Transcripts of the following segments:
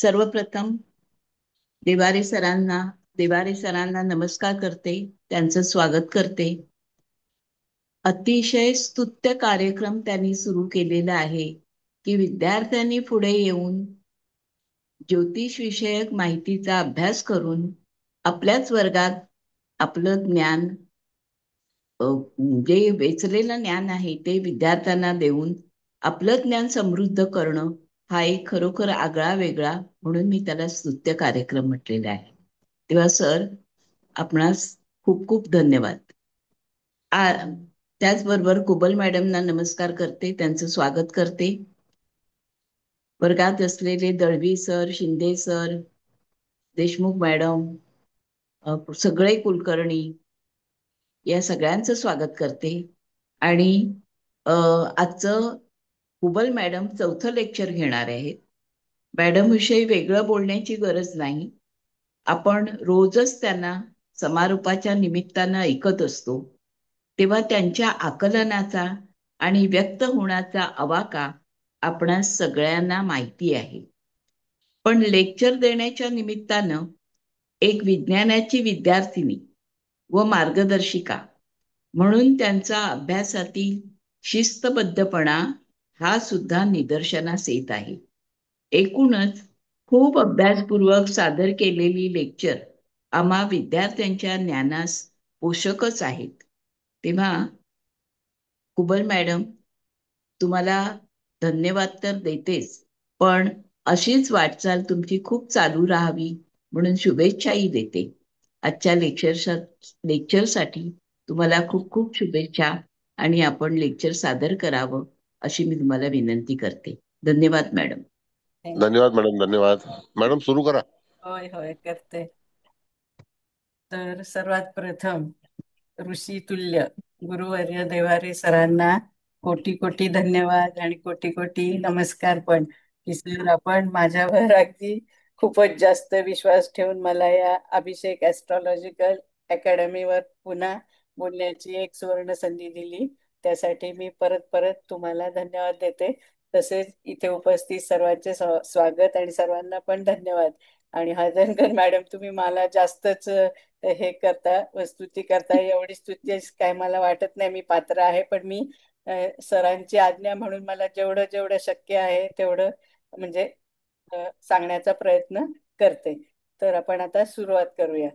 सर्वप्रथम देवारे सरांना नमस्कार करते, त्यांचं स्वागत करते. अतिशय स्तुत्य कार्यक्रम त्यांनी सुरू केलेला आहे की विद्यार्थ्यांनी पुढे येऊन ज्योतिष विषयक माहितीचा अभ्यास करून आपल्याच वर्गात आपलं ज्ञान, जे वेचलेलं ज्ञान आहे ते विद्यार्थ्यांना देऊन आपलं ज्ञान समृद्ध करणं हा एक खरोखर आगळा वेगळा, म्हणून मी त्याला स्तुत्य कार्यक्रम म्हटलेला आहे. तेव्हा सर, आपणास खूप खूप धन्यवाद. त्याचबरोबर कुबल मॅडमना नमस्कार करते, त्यांचं स्वागत करते. वर्गात असलेले Dalvi sir, Shinde sir, Deshmukh madam, सगळे कुलकर्णी, या सगळ्यांचं स्वागत करते. आणि आजचं कुबल मॅडम चौथं लेक्चर घेणार आहेत. मॅडम विषयी वेगळं बोलण्याची गरज नाही. आपण रोजच त्यांना समारोपाच्या निमित्तानं ऐकत असतो, तेव्हा त्यांच्या आकलनाचा आणि व्यक्त होण्याचा आवाका आपणास सगळ्यांना माहिती आहे. पण लेक्चर देण्याच्या निमित्तानं एक विज्ञानाची विद्यार्थिनी व मार्गदर्शिका म्हणून त्यांचा अभ्यासातील शिस्तबद्धपणा हा सुद्धा निदर्शनास येत आहे. एकूणच खूप अभ्यासपूर्वक सादर केलेली लेक्चर आम्हा विद्यार्थ्यांच्या ज्ञानास पोषकच आहेत. तेव्हा कुबल मॅडम, तुम्हाला धन्यवाद तर देतेच, पण अशीच वाटचाल तुमची खूप चालू राहावी म्हणून शुभेच्छाही देते. आजच्या लेक्चरसाठी तुम्हाला खूप खूप शुभेच्छा, आणि आपण लेक्चर सादर करावं अशी मी तुम्हाला विनंती करते. धन्यवाद मॅडम. धन्यवाद मॅडम, धन्यवाद मॅडम. सुरू करा. होय होय करते. तर सर्वात प्रथम ऋषी तुल्य गुरुवर्य देवारे सरांना कोटी कोटी धन्यवाद आणि कोटी कोटी नमस्कार. पण की सर, आपण माझ्यावर अगदी खूपच जास्त विश्वास ठेवून मला या अभिषेक ऍस्ट्रॉलॉजिकल अकॅडमीवर पुन्हा बोलण्याची एक सुवर्ण संधी दिली, त्यासाठी मी परत परत तुम्हाला धन्यवाद देते. तसेच इथे उपस्थित सर्वांचे स्वागत आणि सर्वांना पण धन्यवाद. आणि हळदणकर मॅडम, तुम्ही मला जास्तच हे करता, स्तुती करता. एवढी स्तुती काय मला वाटत नाही मी पात्र आहे, पण मी सरांची आज्ञा म्हणून मला जेवढं जेवढं शक्य आहे तेवढं म्हणजे सांगण्याचा प्रयत्न करते. तर आपण आता सुरुवात करूया.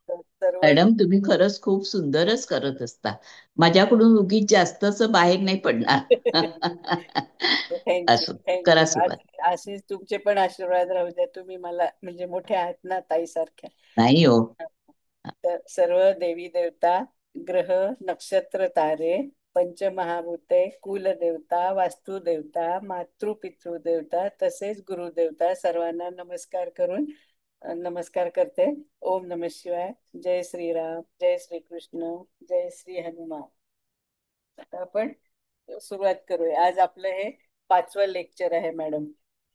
सर्व मॅडम, तुम्ही खरंच खूप सुंदरच करत असता. माझ्याकडून उगीच जास्तच बाहेर नाही पडणार. थँक्यू असो, करा थँक्यू. सुरुवात. असेच तुमचे पण आशीर्वाद राहू द्या. तुम्ही मला म्हणजे मोठे आहात ना ताई सारख्या. नाही हो. तर सर्व देवी देवता, ग्रह, नक्षत्र, तारे, पंचमहाभूते, कुलदेवता, वास्तुदेवता, मातृपितृदेवता तसेच गुरुदेवता सर्वांना नमस्कार करून नमस्कार करते. ओम नमः शिवाय. जय श्रीराम, जय श्री कृष्ण, जय श्री हनुमान. आता आपण सुरुवात करूया. आज आपलं हे 5वं लेक्चर आहे मॅडम.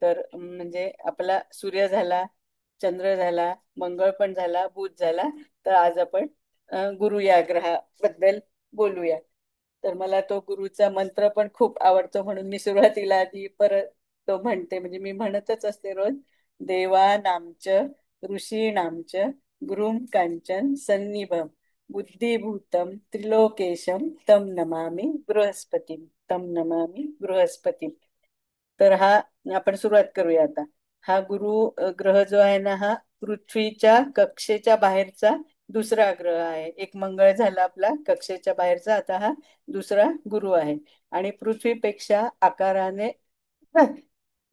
तर म्हणजे आपला सूर्य झाला, चंद्र झाला, मंगळ पण झाला, बुध झाला. तर आज आपण गुरु या ग्रहाबद्दल बोलूया. तर मला तो गुरुचा मंत्र पण खूप आवडतो, म्हणून मी सुरुवातीला आधी परत तो म्हणते. म्हणजे मी म्हणतच असते रोज, देवा नामच ऋषी नामच गुरुम कांचन सन्निभम बुद्धिभूतम त्रिलोकेशम तम नमामि बृहस्पती, तम नमामि बृहस्पती. तर हा आपण सुरुवात करूया आता. हा गुरु ग्रह जो आहे ना, हा पृथ्वीच्या कक्षेच्या बाहेरचा दुसरा ग्रह आहे. एक मंगळ झाला आपला कक्षेच्या बाहेरचा, आता हा दुसरा गुरु आहे. आणि पृथ्वीपेक्षा आकाराने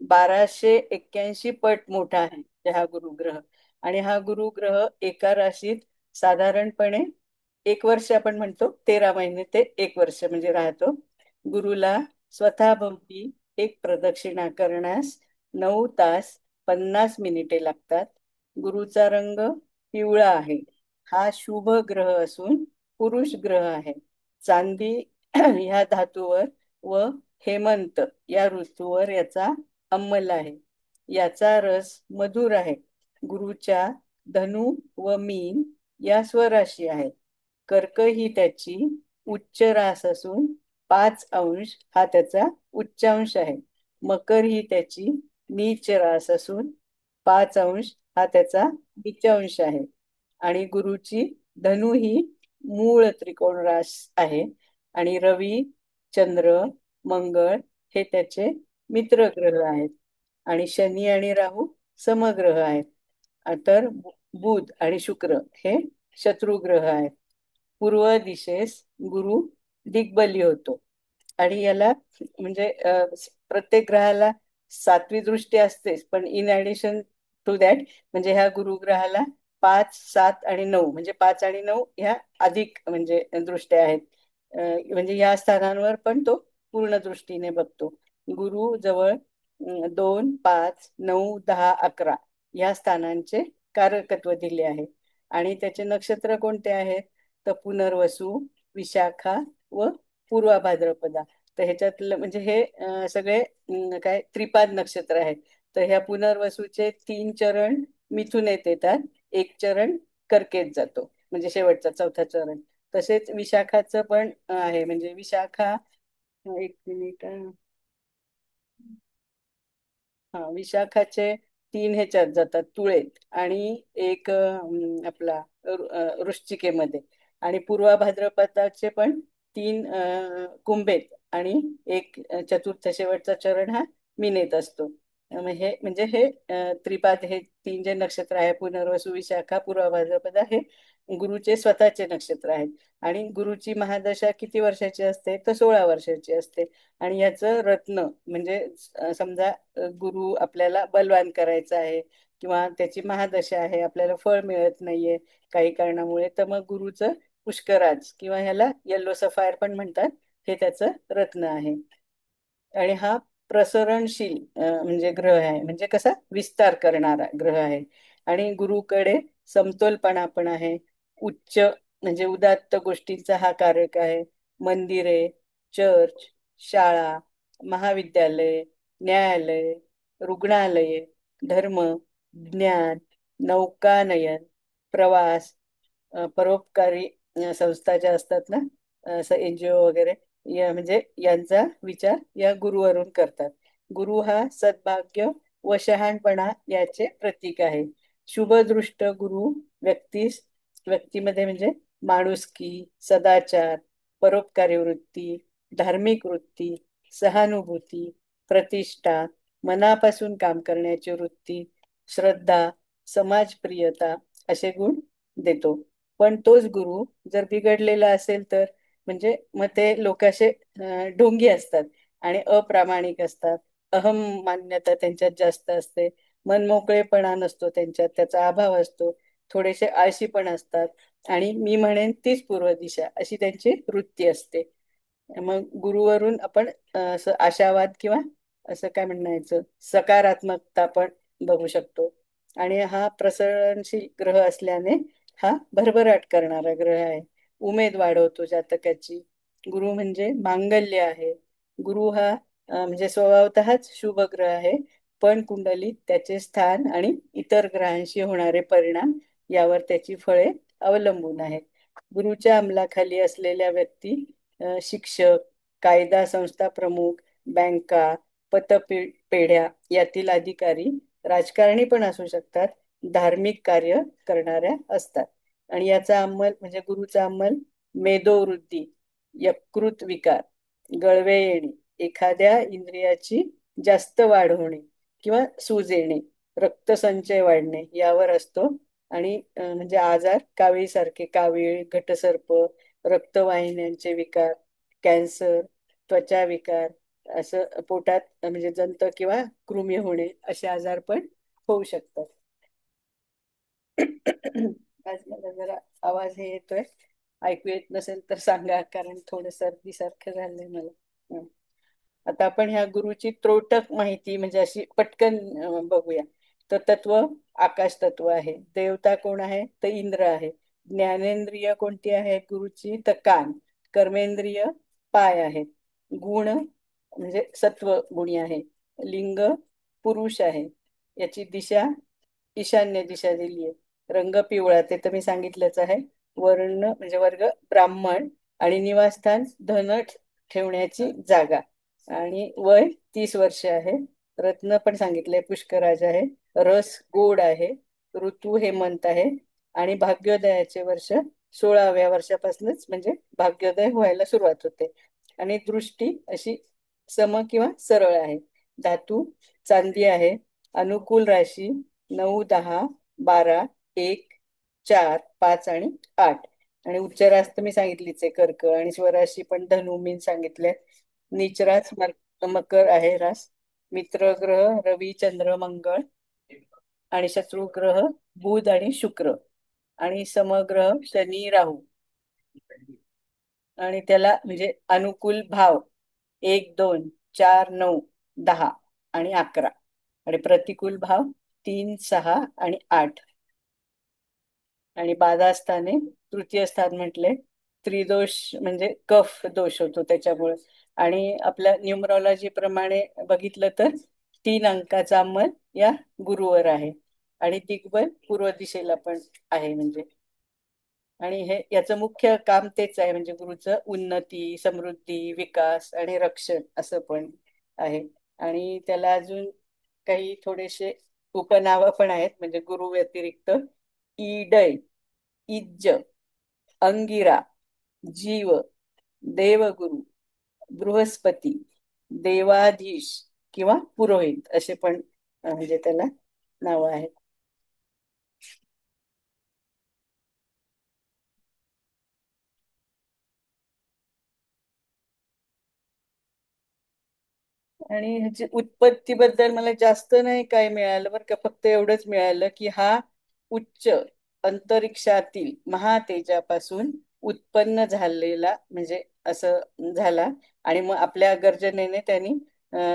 1281 पट मोठा आहे हा गुरुग्रह. आणि हा गुरुग्रह एका राशीत साधारणपणे 1 वर्ष, आपण म्हणतो 13 महिने ते 1 वर्ष म्हणजे राहतो. गुरुला स्वतःभोवती एक प्रदक्षिणा करण्यास 9 तास 50 मिनिटे लागतात. गुरुचा रंग पिवळा आहे. हा शुभ ग्रह असून पुरुष ग्रह आहे. चांदी ह्या धातूवर व हेमंत या ऋतूवर याचा अंमल आहे. याचा रस मधुर आहे. गुरुच्या धनु व मीन या स्वराशी आहेत. कर्क ही त्याची उच्च रास असून 5 अंश हा त्याचा उच्चांश आहे. मकर ही त्याची नीच रास असून 5 अंश हा त्याचा नीचांश आहे. आणि गुरुची धनु ही मूळ त्रिकोण रास आहे. आणि रवी, चंद्र, मंगळ हे त्याचे मित्र ग्रह आहेत. आणि शनी आणि राहू समग्रह आहेत. तर बुध आणि शुक्र हे शत्रुग्रह आहेत. पूर्व दिशेस गुरु दिग्बली होतो. आणि याला म्हणजे प्रत्येक ग्रहाला 7वी दृष्टी असतेच, पण इन ऍडिशन टू दॅट म्हणजे ह्या गुरुग्रहाला 5, 7 आणि 9 म्हणजे 5 आणि 9 ह्या अधिक म्हणजे दृष्ट्या आहेत. म्हणजे या स्थानांवर पण तो पूर्ण दृष्टीने बघतो. गुरु जवळ 2, 5, 9, 10, 11 या स्थानांचे कारकत्व दिले आहे. आणि त्याचे नक्षत्र कोणते आहेत? तर पुनर्वसू, विशाखा व पूर्वा भाद्रपदा. तर ह्याच्यातलं म्हणजे हे सगळे काय त्रिपाद नक्षत्र आहेत. तर ह्या पुनर्वसूचे 3 चरण मिथुनेत येतात, एक चरण कर्केत जातो, म्हणजे शेवटचा 4था चरण. तसेच विशाखाचं पण आहे. म्हणजे विशाखा, एक मिनिट, हा, विशाखाचे 3 ह्याच्यात जातात, तुळेत, आणि एक आपला वृश्चिकेमध्ये. आणि पूर्वा भाद्रपदाचे पण 3 कुंभेत, आणि एक चतुर्थ शेवटचा चरण हा मीनेत असतो. म्हणजे हे त्रिपाद हे 3 जे नक्षत्र आहे, पुनर्वसू, विशाखा, पूर्वा भाद्रपदा, हे गुरुचे स्वतःचे नक्षत्र आहेत. आणि गुरुची महादशा किती वर्षाची असते? तर 16 वर्षाची असते. आणि याचं रत्न म्हणजे समजा गुरु आपल्याला बलवान करायचा आहे, किंवा त्याची महादशा आहे, आपल्याला फळ मिळत नाहीये काही कारणामुळे, तर मग गुरुचं पुष्कराज किंवा ह्याला येल्लो सफायर पण म्हणतात, हे त्याचं रत्न आहे. आणि हा प्रसरणशील म्हणजे ग्रह आहे, म्हणजे कसा विस्तार करणारा ग्रह आहे. आणि गुरुकडे समतोलपणा पण आहे. उच्च म्हणजे उदात्त गोष्टींचा हा कारक आहे. मंदिरे, चर्च, शाळा, महाविद्यालय, न्यायालय, रुग्णालये, धर्म, ज्ञान, नौकानयन, प्रवास, परोपकारी संस्था ज्या असतात ना, असं NGO वगैरे, म्हणजे यांचा विचार या गुरुवरून करतात. गुरु हा सद्भाग्य व शहाणपणा याचे प्रतीक आहे. शुभदृष्ट गुरु व्यक्तीमध्ये म्हणजे माणुसकी, सदाचार, परोपकारी वृत्ती, धार्मिक वृत्ती, सहानुभूती, प्रतिष्ठा, मनापासून काम करण्याची वृत्ती, श्रद्धा, समाजप्रियता असे गुण देतो. पण तोच गुरु जर बिघडलेला असेल तर, म्हणजे मग ते लोक असे ढोंगी असतात आणि अप्रामाणिक असतात. अहम मान्यता त्यांच्यात जास्त असते. मनमोकळेपणा नसतो त्यांच्यात, त्याचा अभाव असतो. थोडेसे आळशी पण असतात. आणि मी म्हणेन तीच पूर्व दिशा अशी त्यांची वृत्ती असते. मग गुरुवरून आपण असं आशावाद किंवा असं काय म्हणायचं, सकारात्मकता पण बघू शकतो. आणि हा प्रसरणशील ग्रह असल्याने हा भरभराट करणारा ग्रह आहे. उमेद वाढवतो जातकाची. गुरु म्हणजे मांगल्य आहे. गुरु हा म्हणजे स्वभावतःच शुभ ग्रह आहे, पण कुंडलीत त्याचे स्थान आणि इतर ग्रहांशी होणारे परिणाम यावर त्याची फळे अवलंबून आहेत. गुरुच्या अंमलाखाली असलेल्या व्यक्ती शिक्षक, कायदा संस्था प्रमुख, बँका, पतपेढ्या यातील अधिकारी, राजकारणी पण असू शकतात, धार्मिक कार्य करणाऱ्या असतात. आणि याचा अंमल म्हणजे गुरुचा अंमल मेदोवृद्धी, यकृत विकार, गळवे येणे, एखाद्या इंद्रियाची जास्त वाढ होणे किंवा सूज येणे, रक्तसंचय वाढणे यावर असतो. आणि म्हणजे आजार कावीळसारखे, कावीळ, घटसर्प, रक्तवाहिन्यांचे विकार, कॅन्सर, त्वचा विकार, असं पोटात म्हणजे जंत किंवा कृमी होणे असे आजार पण होऊ शकतात. आज मला जरा आवाज हे येतोय, ऐकू येत नसेल तर सांगा, कारण थोडं सर्दी सारखं झालंय मला. हं. आता आपण ह्या गुरुची त्रोटक माहिती म्हणजे अशी पटकन बघूया. तर तत्व आकाश तत्व आहे. देवता कोण आहे? तर इंद्र आहे. ज्ञानेंद्रिय कोणती आहे गुरुची? तर कान. कर्मेंद्रिय पाय आहेत. गुण म्हणजे सत्व गुणी आहे. लिंग पुरुष आहे. याची दिशा ईशान्य दिशा दिली आहे. रंग पिवळा, ते तर मी सांगितलंच आहे. वर्ण म्हणजे वर्ग ब्राह्मण. आणि निवासस्थान धन ठेवण्याची जागा. आणि वय 30 वर्ष आहे. रत्न पण सांगितलंय पुष्कराज आहे, रस गोड आहे, ऋतू हेमंत आहे आणि भाग्योदयाचे वर्ष 16व्या वर्षापासूनच म्हणजे भाग्योदय व्हायला सुरुवात होते. आणि दृष्टी अशी सम किंवा सरळ आहे. धातू चांदी आहे. अनुकूल राशी 9, 10, 12, 1, 4, 5 आणि 8. आणि उच्चरास्त मी सांगितलीच आहे कर्क, आणि स्वराशी पण धनु मी सांगितले. नीचरास मकर आहे रास. मित्र ग्रह रवी चंद्र मंगळ, आणि शत्रू ग्रह बुध आणि शुक्र, आणि समग्रह शनी राहू. आणि त्याला म्हणजे अनुकूल भाव 1, 2, 4, 9, 10 आणि 11, आणि प्रतिकूल भाव 3, 6 आणि 8. आणि बाधा स्थाने तृतीय स्थान म्हटले त्रिदोष म्हणजे कफ दोष होतो त्याच्यामुळे. आणि आपल्या न्यूमरॉलॉजी प्रमाणे बघितलं तर 3 अंकाचा अंमल या गुरुवर आहे, आणि दिग्बल पूर्व दिशेला पण आहे म्हणजे. आणि हे याचं मुख्य काम तेच आहे म्हणजे गुरुचं उन्नती, समृद्धी, विकास आणि रक्षण असं पण आहे. आणि त्याला अजून काही थोडेसे उपनावं पण आहेत म्हणजे गुरु व्यतिरिक्त: ईडय, इज्ज, अंगिरा, जीव, देवगुरु, बृहस्पती, देवाधीश किंवा पुरोहित असे पण म्हणजे त्याला नाव आहेत. आणि ह्याची उत्पत्तीबद्दल मला जास्त नाही काय मिळालं बरं का, फक्त एवढंच मिळालं की हा उच्च अंतरिक्षातील महातेजापासून उत्पन्न झालेला म्हणजे असं झाला. आणि मग आपल्या गर्जनेने त्यांनी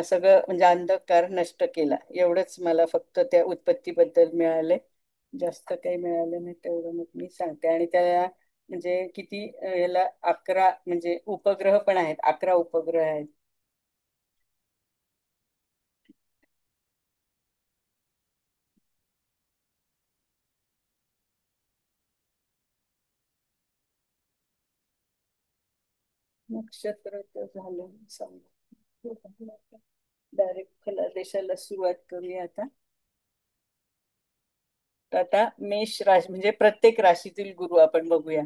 सगळं म्हणजे अंधकार नष्ट केला. एवढंच मला फक्त त्या उत्पत्तीबद्दल मिळाले, जास्त काही मिळालं नाही. तेवढं मग मी सांगते. आणि त्या म्हणजे किती याला 11 म्हणजे उपग्रह पण आहेत, 11 उपग्रह आहेत. नक्षत्र तर झालं सांग. डायरेक्ट फलादेशाला सुरुवात करूया आता. तर आता मेष राशी म्हणजे प्रत्येक राशीतील गुरु आपण बघूया.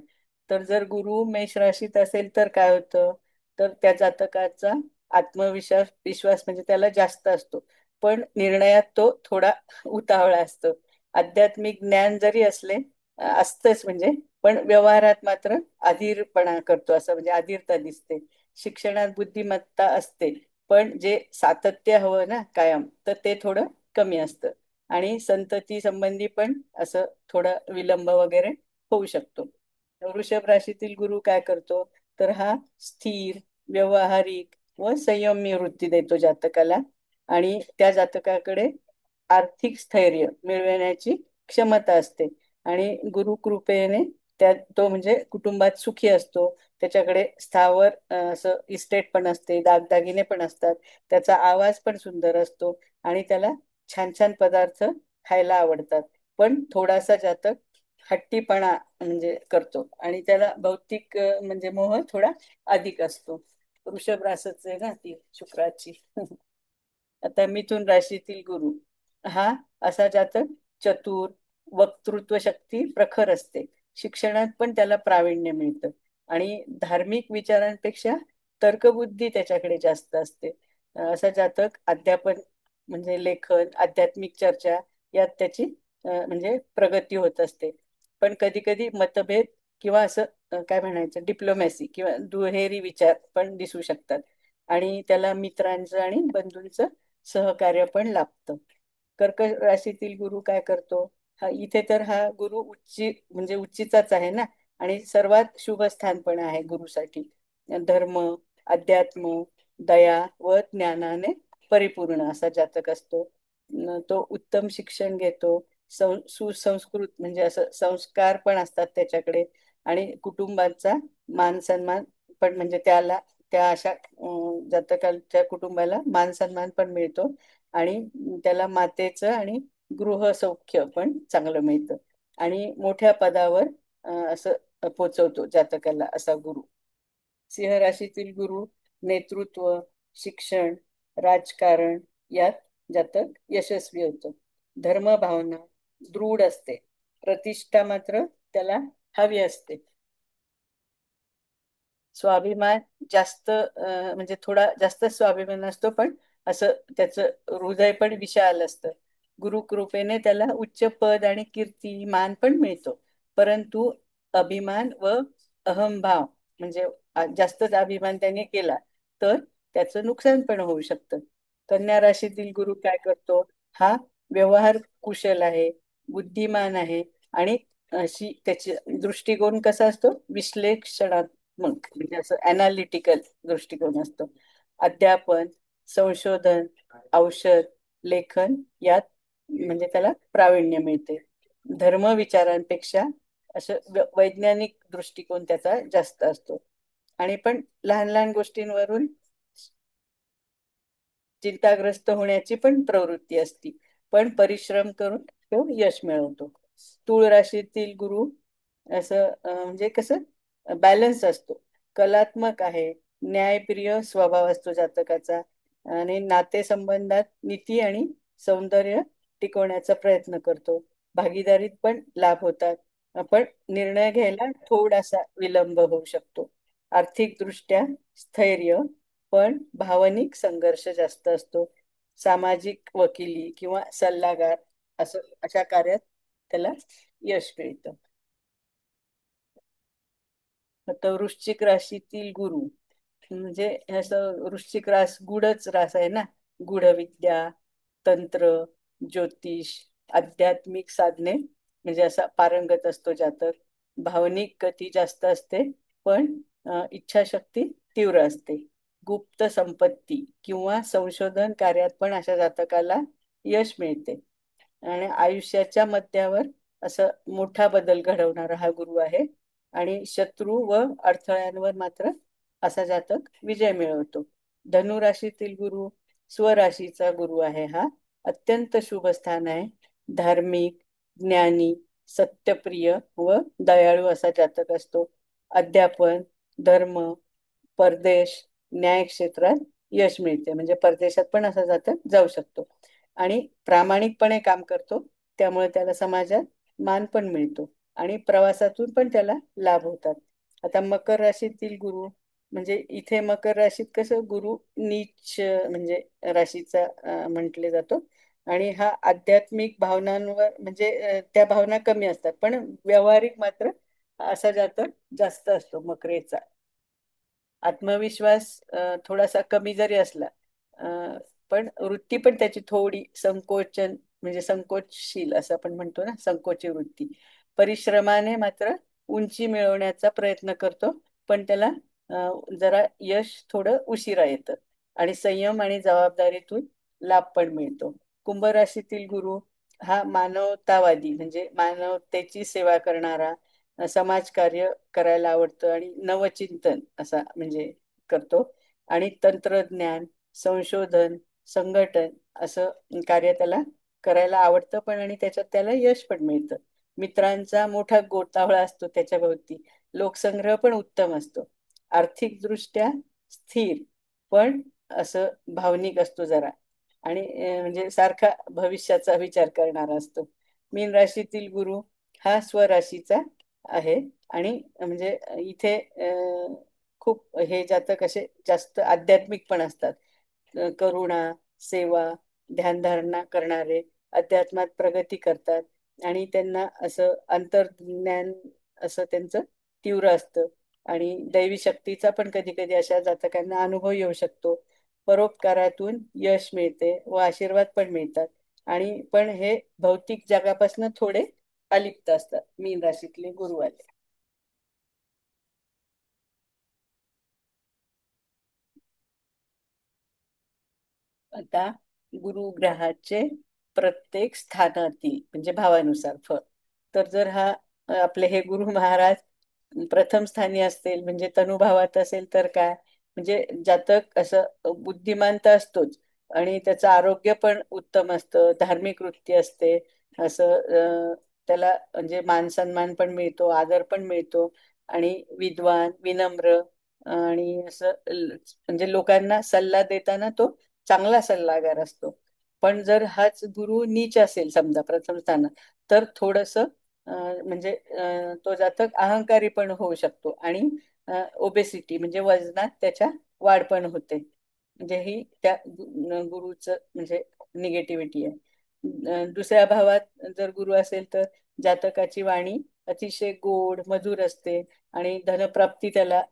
तर जर गुरु मेष राशीत असेल तर काय होतं, तर त्या जातकाचा आत्मविश्वास विश्वास म्हणजे त्याला जास्त असतो, पण निर्णयात तो थोडा उतावळा असतो. आध्यात्मिक ज्ञान जरी असले असतंच म्हणजे, पण व्यवहारात मात्र अधीरपणा करतो, असं म्हणजे अधीरता दिसते. शिक्षणात बुद्धिमत्ता असते, पण जे सातत्य हवं ना कायम, तर ते थोडं कमी असतं. आणि संतती संबंधी पण असं थोडा विलंब वगैरे होऊ शकतो. वृषभ राशीतील गुरु काय करतो, तर हा स्थिर, व्यवहारिक व संयमी वृत्ती देतो जातकाला. आणि त्या जातकाकडे आर्थिक स्थैर्य मिळवण्याची क्षमता असते. आणि गुरु कृपेने त्या तो म्हणजे कुटुंबात सुखी असतो. त्याच्याकडे स्थावर असं इस्टेट पण असते, दागदागिने पण असतात. त्याचा आवाज पण सुंदर असतो, आणि त्याला छान छान पदार्थ खायला आवडतात. पण थोडासा जातक हट्टीपणा म्हणजे करतो, आणि त्याला भौतिक म्हणजे मोह थोडा अधिक असतो. वृषभ रासच आहे ना ती शुक्राची. आता मिथुन राशीतील गुरु हा असा जातक चतुर, वक्तृत्व शक्ती प्रखर असते. शिक्षणात पण त्याला प्रावीण्य मिळतं, आणि धार्मिक विचारांपेक्षा तर्कबुद्धी त्याच्याकडे जास्त असते. असा जातक अध्यापन म्हणजे लेखन, आध्यात्मिक चर्चा यात त्याची म्हणजे प्रगती होत असते. पण कधी कधी मतभेद किंवा असं काय म्हणायचं डिप्लोमॅसी किंवा दुहेरी विचार पण दिसू शकतात. आणि त्याला मित्रांचं आणि बंधूंचं सहकार्य पण लाभतं. कर्क राशीतील गुरु काय करतो, हा इथे तर हा गुरु उच्ची म्हणजे उच्चीचाच आहे ना, आणि सर्वात शुभ स्थान पण आहे गुरुसाठी. धर्म, अध्यात्म, दया व ज्ञानाने परिपूर्ण असा जातक असतो. तो उत्तम शिक्षण घेतो. सुसंस्कृत म्हणजे असं संस्कार पण असतात त्याच्याकडे. आणि कुटुंबाचा मान सन्मान पण म्हणजे त्याला त्या अशा जातकाच्या कुटुंबाला मान सन्मान पण मिळतो. आणि त्याला मातेचं आणि गृह सौख्य पण चांगलं मिळतं. आणि मोठ्या पदावर असं पोचवतो जातकाला असा गुरु. सिंह राशीतील गुरु नेतृत्व, शिक्षण, राजकारण यात जातक यशस्वी होतो. धर्मभावना दृढ असते. प्रतिष्ठा मात्र त्याला हवी असते. स्वाभिमान जास्त म्हणजे थोडा जास्त स्वाभिमान असतो, पण असं त्याचं हृदय पण विशाल असतं. गुरुकृपेने त्याला उच्च पद आणि कीर्ती मान पण मिळतो. परंतु अभिमान व अहंभाव म्हणजे जास्तच अभिमान त्याने केला तर त्याचं नुकसान पण होऊ शकतं. कन्या राशीतील गुरु काय करतो? हा व्यवहार कुशल आहे, बुद्धिमान आहे आणि अशी त्याची दृष्टिकोन कसा असतो? विश्लेषणात्मक म्हणजे असं अनालिटिकल दृष्टिकोन असतो. अध्यापन, संशोधन, औषध, लेखन यात म्हणजे त्याला प्रावीण्य मिळते. धर्म विचारांपेक्षा असं वैज्ञानिक दृष्टिकोन त्याचा जास्त असतो. आणि पण लहान लहान गोष्टींवरून चिंताग्रस्त होण्याची पण प्रवृत्ती असती. पण परिश्रम करून तो यश मिळवतो. तूळ राशीतील गुरु असं म्हणजे कसं बॅलन्स असतो. कलात्मक आहे, न्यायप्रिय स्वभाव असतो जातकाचा आणि नातेसंबंधात नीती आणि सौंदर्य टिकवण्याचा प्रयत्न करतो. भागीदारीत पण लाभ होतात. पण निर्णय घ्यायला थोडासा विलंब होऊ शकतो. आर्थिक दृष्ट्या स्थैर्य, पण भावनिक संघर्ष जास्त असतो. सामाजिक वकिली किंवा सल्लागार असं अशा कार्यात त्याला यश मिळतं. आता वृश्चिक राशीतील गुरु म्हणजे असं वृश्चिक रास गुढच रास आहे ना. गुढ विद्या, तंत्र, ज्योतिष, आध्यात्मिक साधने म्हणजे असा पारंगत असतो जातक. भावनिक गती जास्त असते, पण इच्छाशक्ती तीव्र असते. गुप्त संपत्ती किंवा संशोधन कार्यात पण अशा जातकाला यश मिळते. आणि आयुष्याच्या मध्यावर असं मोठा बदल घडवणारा हा गुरु आहे. आणि शत्रू व अडथळ्यांवर मात्र असा जातक विजय मिळवतो. धनुराशीतील गुरु स्वराशीचा गुरु आहे. हा अत्यंत शुभ स्थान आहे. धार्मिक, ज्ञानी, सत्यप्रिय व दयाळू असा जातक असतो. अध्यापन, धर्म, परदेश, न्याय क्षेत्रात यश मिळते. म्हणजे परदेशात पण असा जातक जाऊ शकतो. आणि प्रामाणिकपणे काम करतो, त्यामुळे त्याला समाजात मान पण मिळतो आणि प्रवासातून पण त्याला लाभ होतात. आता मकर राशीतील गुरु म्हणजे इथे मकर राशीत कसं गुरु नीच म्हणजे राशीचा म्हटले जातो. आणि हा आध्यात्मिक भावनांवर म्हणजे त्या भावना कमी असतात, पण व्यावहारिक मात्र असा जातक जास्त असतो मकरेचा. आत्मविश्वास थोडासा कमी जरी असला पण वृत्ती पण त्याची थोडी संकोचन म्हणजे संकोचशील असं आपण म्हणतो ना, संकोची वृत्ती. परिश्रमाने मात्र उंची मिळवण्याचा प्रयत्न करतो, पण त्याला जरा यश थोडं उशिरा येतं. आणि संयम आणि जबाबदारीतून लाभ पण मिळतो. कुंभ राशीतील गुरु हा मानवतावादी म्हणजे मानवतेची सेवा करणारा, समाजकार्य करायला आवडतं आणि नवचिंतन असा म्हणजे करतो. आणि तंत्रज्ञान, संशोधन, संघटन असं कार्य त्याला करायला आवडतं पण आणि त्याच्यात त्याला यश पण मिळतं. मित्रांचा मोठा गोतावळा असतो त्याच्या भोवती. लोकसंग्रह पण उत्तम असतो. आर्थिक दृष्ट्या स्थिर, पण असं भावनिक असतो जरा. आणि म्हणजे सारखा भविष्याचा विचार करणारा असतो. मीन राशीतील गुरु हा स्वराशीचा आहे. आणि म्हणजे इथे खूप हे जातक असे जास्त आध्यात्मिक पण असतात. करुणा, सेवा, ध्यानधारणा करणारे अध्यात्मात प्रगती करतात. आणि त्यांना असं अंतर्ज्ञान असं त्यांचं तीव्र असतं. आणि दैवी शक्तीचा पण कधी कधी अशा जातकांना अनुभव येऊ शकतो. परोपकारातून यश मिळते व आशीर्वाद पण मिळतात. आणि पण हे भौतिक जगापासून थोडे अलिप्त असतात मीन राशीतले गुरुवाले. आता गुरुग्रहाचे प्रत्येक स्थानातील म्हणजे भावानुसार फळ. तर जर हा आपले हे गुरु महाराज प्रथम स्थानी असतील म्हणजे तनुभावात असेल तर काय म्हणजे जातक असं बुद्धिमान तर असतोच आणि त्याचं आरोग्य पण उत्तम असतं. धार्मिक वृत्ती असते. असं त्याला म्हणजे मान सन्मान पण मिळतो, आदर पण मिळतो. आणि विद्वान, विनम्र आणि असं म्हणजे लोकांना सल्ला देताना तो चांगला सल्लागार असतो. पण जर हाच गुरु नीच असेल समजा प्रथम स्थानात, तर थोडस म्हणजे तो जातक अहंकारी पण होऊ शकतो आणि ओबेसिटी म्हणजे वजनात त्याच्या वाढ पण होते. म्हणजे ही त्या गुरुचं म्हणजे निगेटिव्हिटी आहे. दुसऱ्या भावात जर गुरु असेल तर जातकाची वाणी अतिशय गोड मधुर असते आणि धनप्राप्ती त्याला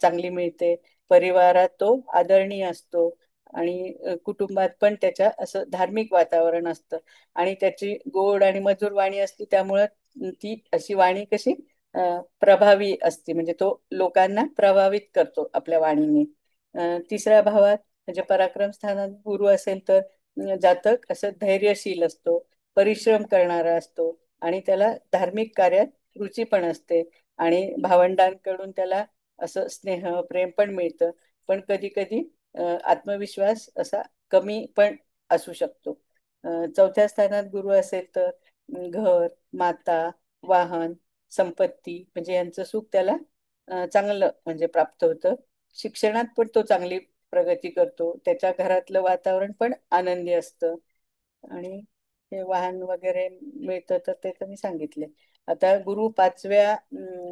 चांगली मिळते. परिवारात तो आदरणीय असतो आणि कुटुंबात पण त्याच्या असं धार्मिक वातावरण असतं आणि त्याची गोड आणि मधुर वाणी असते, त्यामुळं ती अशी वाणी कशी प्रभावी असते, म्हणजे तो लोकांना प्रभावित करतो आपल्या वाणीने. तिसऱ्या भावात म्हणजे पराक्रम स्थानात गुरु असेल तर जातक असं धैर्यशील असतो, परिश्रम करणारा असतो आणि त्याला धार्मिक कार्यात रुची पण असते आणि भावंडांकडून त्याला असं स्नेह प्रेम पण मिळतं. पण कधी कधी आत्मविश्वास असा कमी पण असू शकतो. चौथ्या स्थानात गुरु असेल तर घर, माता, वाहन, संपत्ती म्हणजे यांचं सुख त्याला चांगलं म्हणजे प्राप्त होतं. शिक्षणात पण तो चांगली प्रगती करतो, त्याच्या घरातलं वातावरण पण आनंदी असतं आणि हे वाहन वगैरे मिळतं तर ते तर मी सांगितले. आता गुरु पाचव्या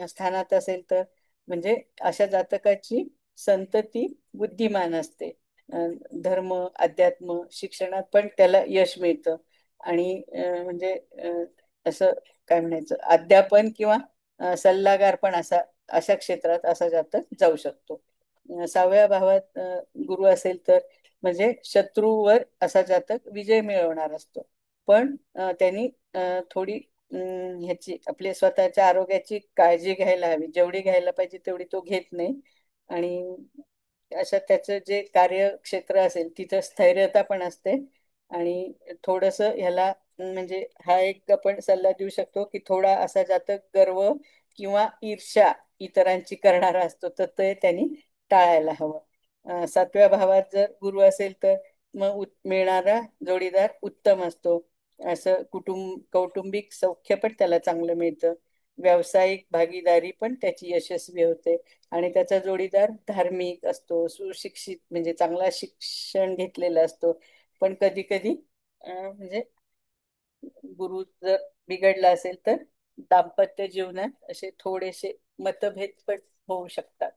स्थानात असेल तर म्हणजे अशा जातकाची संतती बुद्धिमान असते. धर्म, अध्यात्म, शिक्षणात पण त्याला यश मिळतं आणि म्हणजे असं काय म्हणायचं अध्यापन किंवा सल्लागार पण अशा क्षेत्रात असा जातक जाऊ शकतो. सहाव्या भावात गुरु असेल तर म्हणजे शत्रूवर असा जातक विजय मिळवणार असतो. पण त्यांनी थोडी ह्याची आपल्या स्वतःच्या आरोग्याची काळजी घ्यायला हवी, जेवढी घ्यायला पाहिजे तेवढी तो घेत नाही आणि अशा त्याचं जे कार्यक्षेत्र असेल तिथं स्थैर्यता पण असते आणि थोडस ह्याला म्हणजे हा एक आपण सल्ला देऊ शकतो की थोडा असा जातक गर्व किंवा ईर्ष्या इतरांची करणारा असतो, तर ते त्यांनी टाळायला हवं. सातव्या भावात जर गुरु असेल तर मग मिळणारा जोडीदार उत्तम असतो. असं कौटुंबिक सौख्य पण त्याला चांगलं मिळतं. व्यावसायिक भागीदारी पण त्याची यशस्वी होते आणि त्याचा जोडीदार धार्मिक असतो, सुशिक्षित म्हणजे चांगला शिक्षण घेतलेला असतो. पण कधी कधी म्हणजे गुरु जर बिघडला असेल तर दाम्पत्य जीवनात असे थोडेसे मतभेद पण होऊ शकतात.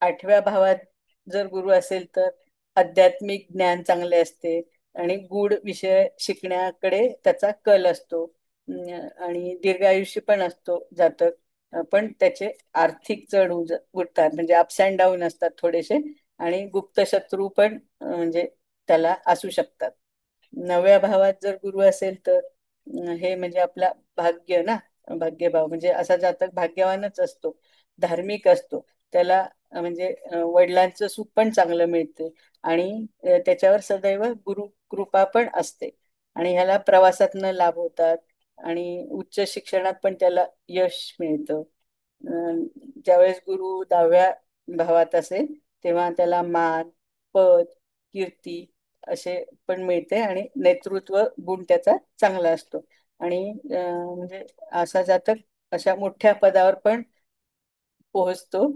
आठव्या भावात जर गुरु असेल तर आध्यात्मिक ज्ञान चांगले असते आणि गूढ विषय शिकण्याकडे त्याचा कल असतो. आणि दीर्घायुष्य पण असतो जातक. पण त्याचे आर्थिक उठतात म्हणजे अप्स अँड डाऊन असतात थोडेसे आणि गुप्त शत्रू पण म्हणजे त्याला असू शकतात. नवव्या भावात जर गुरु असेल तर हे म्हणजे आपला भाग्य ना, भाग्यभाव म्हणजे असा जातक भाग्यवानच असतो, धार्मिक असतो. त्याला म्हणजे वडिलांचं सुख पण चांगलं मिळते आणि त्याच्यावर सदैव गुरु कृपा पण असते आणि ह्याला प्रवासातनं लाभ होतात आणि उच्च शिक्षणात पण त्याला यश मिळतं. अं, ज्यावेळेस गुरु 10व्या भावात असेल तेव्हा त्याला मान, पद, कीर्ती असे पण मिळते आणि नेतृत्व गुण त्याचा चांगला असतो आणि म्हणजे असा जातक अशा मोठ्या पदावर पण पोहोचतो,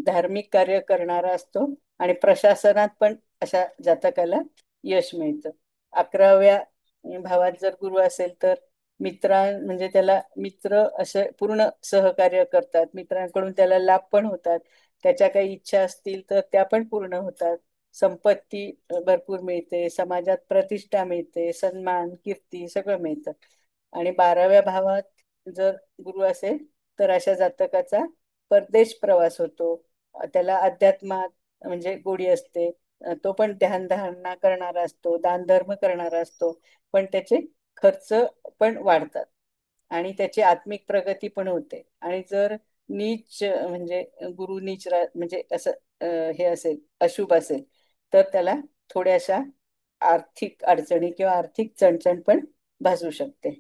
धार्मिक कार्य करणारा असतो आणि प्रशासनात पण अशा जातकाला यश मिळतं. 11व्या भावात जर गुरु असेल तर म्हणजे त्याला मित्र असे पूर्ण सहकार्य करतात, मित्रांकडून त्याला लाभ पण होतात, त्याच्या काही इच्छा असतील तर त्या पण पूर्ण होतात. संपत्ती भरपूर मिळते, समाजात प्रतिष्ठा मिळते, सन्मान कीर्ती सगळं मिळतं. आणि 12व्या भावात जर गुरु असेल तर अशा जातकाचा परदेश प्रवास होतो. त्याला अध्यात्मात म्हणजे गोडी असते. तो पण ध्यानधारणा करणारा असतो, दानधर्म करणारा असतो, पण त्याचे खर्च पण वाढतात आणि त्याची आत्मिक प्रगती पण होते. आणि जर नीच म्हणजे गुरु नीच म्हणजे असं हे असेल अशुभ असेल तर त्याला थोड्याशा आर्थिक अडचणी किंवा आर्थिक चणचण पण भासू शकते.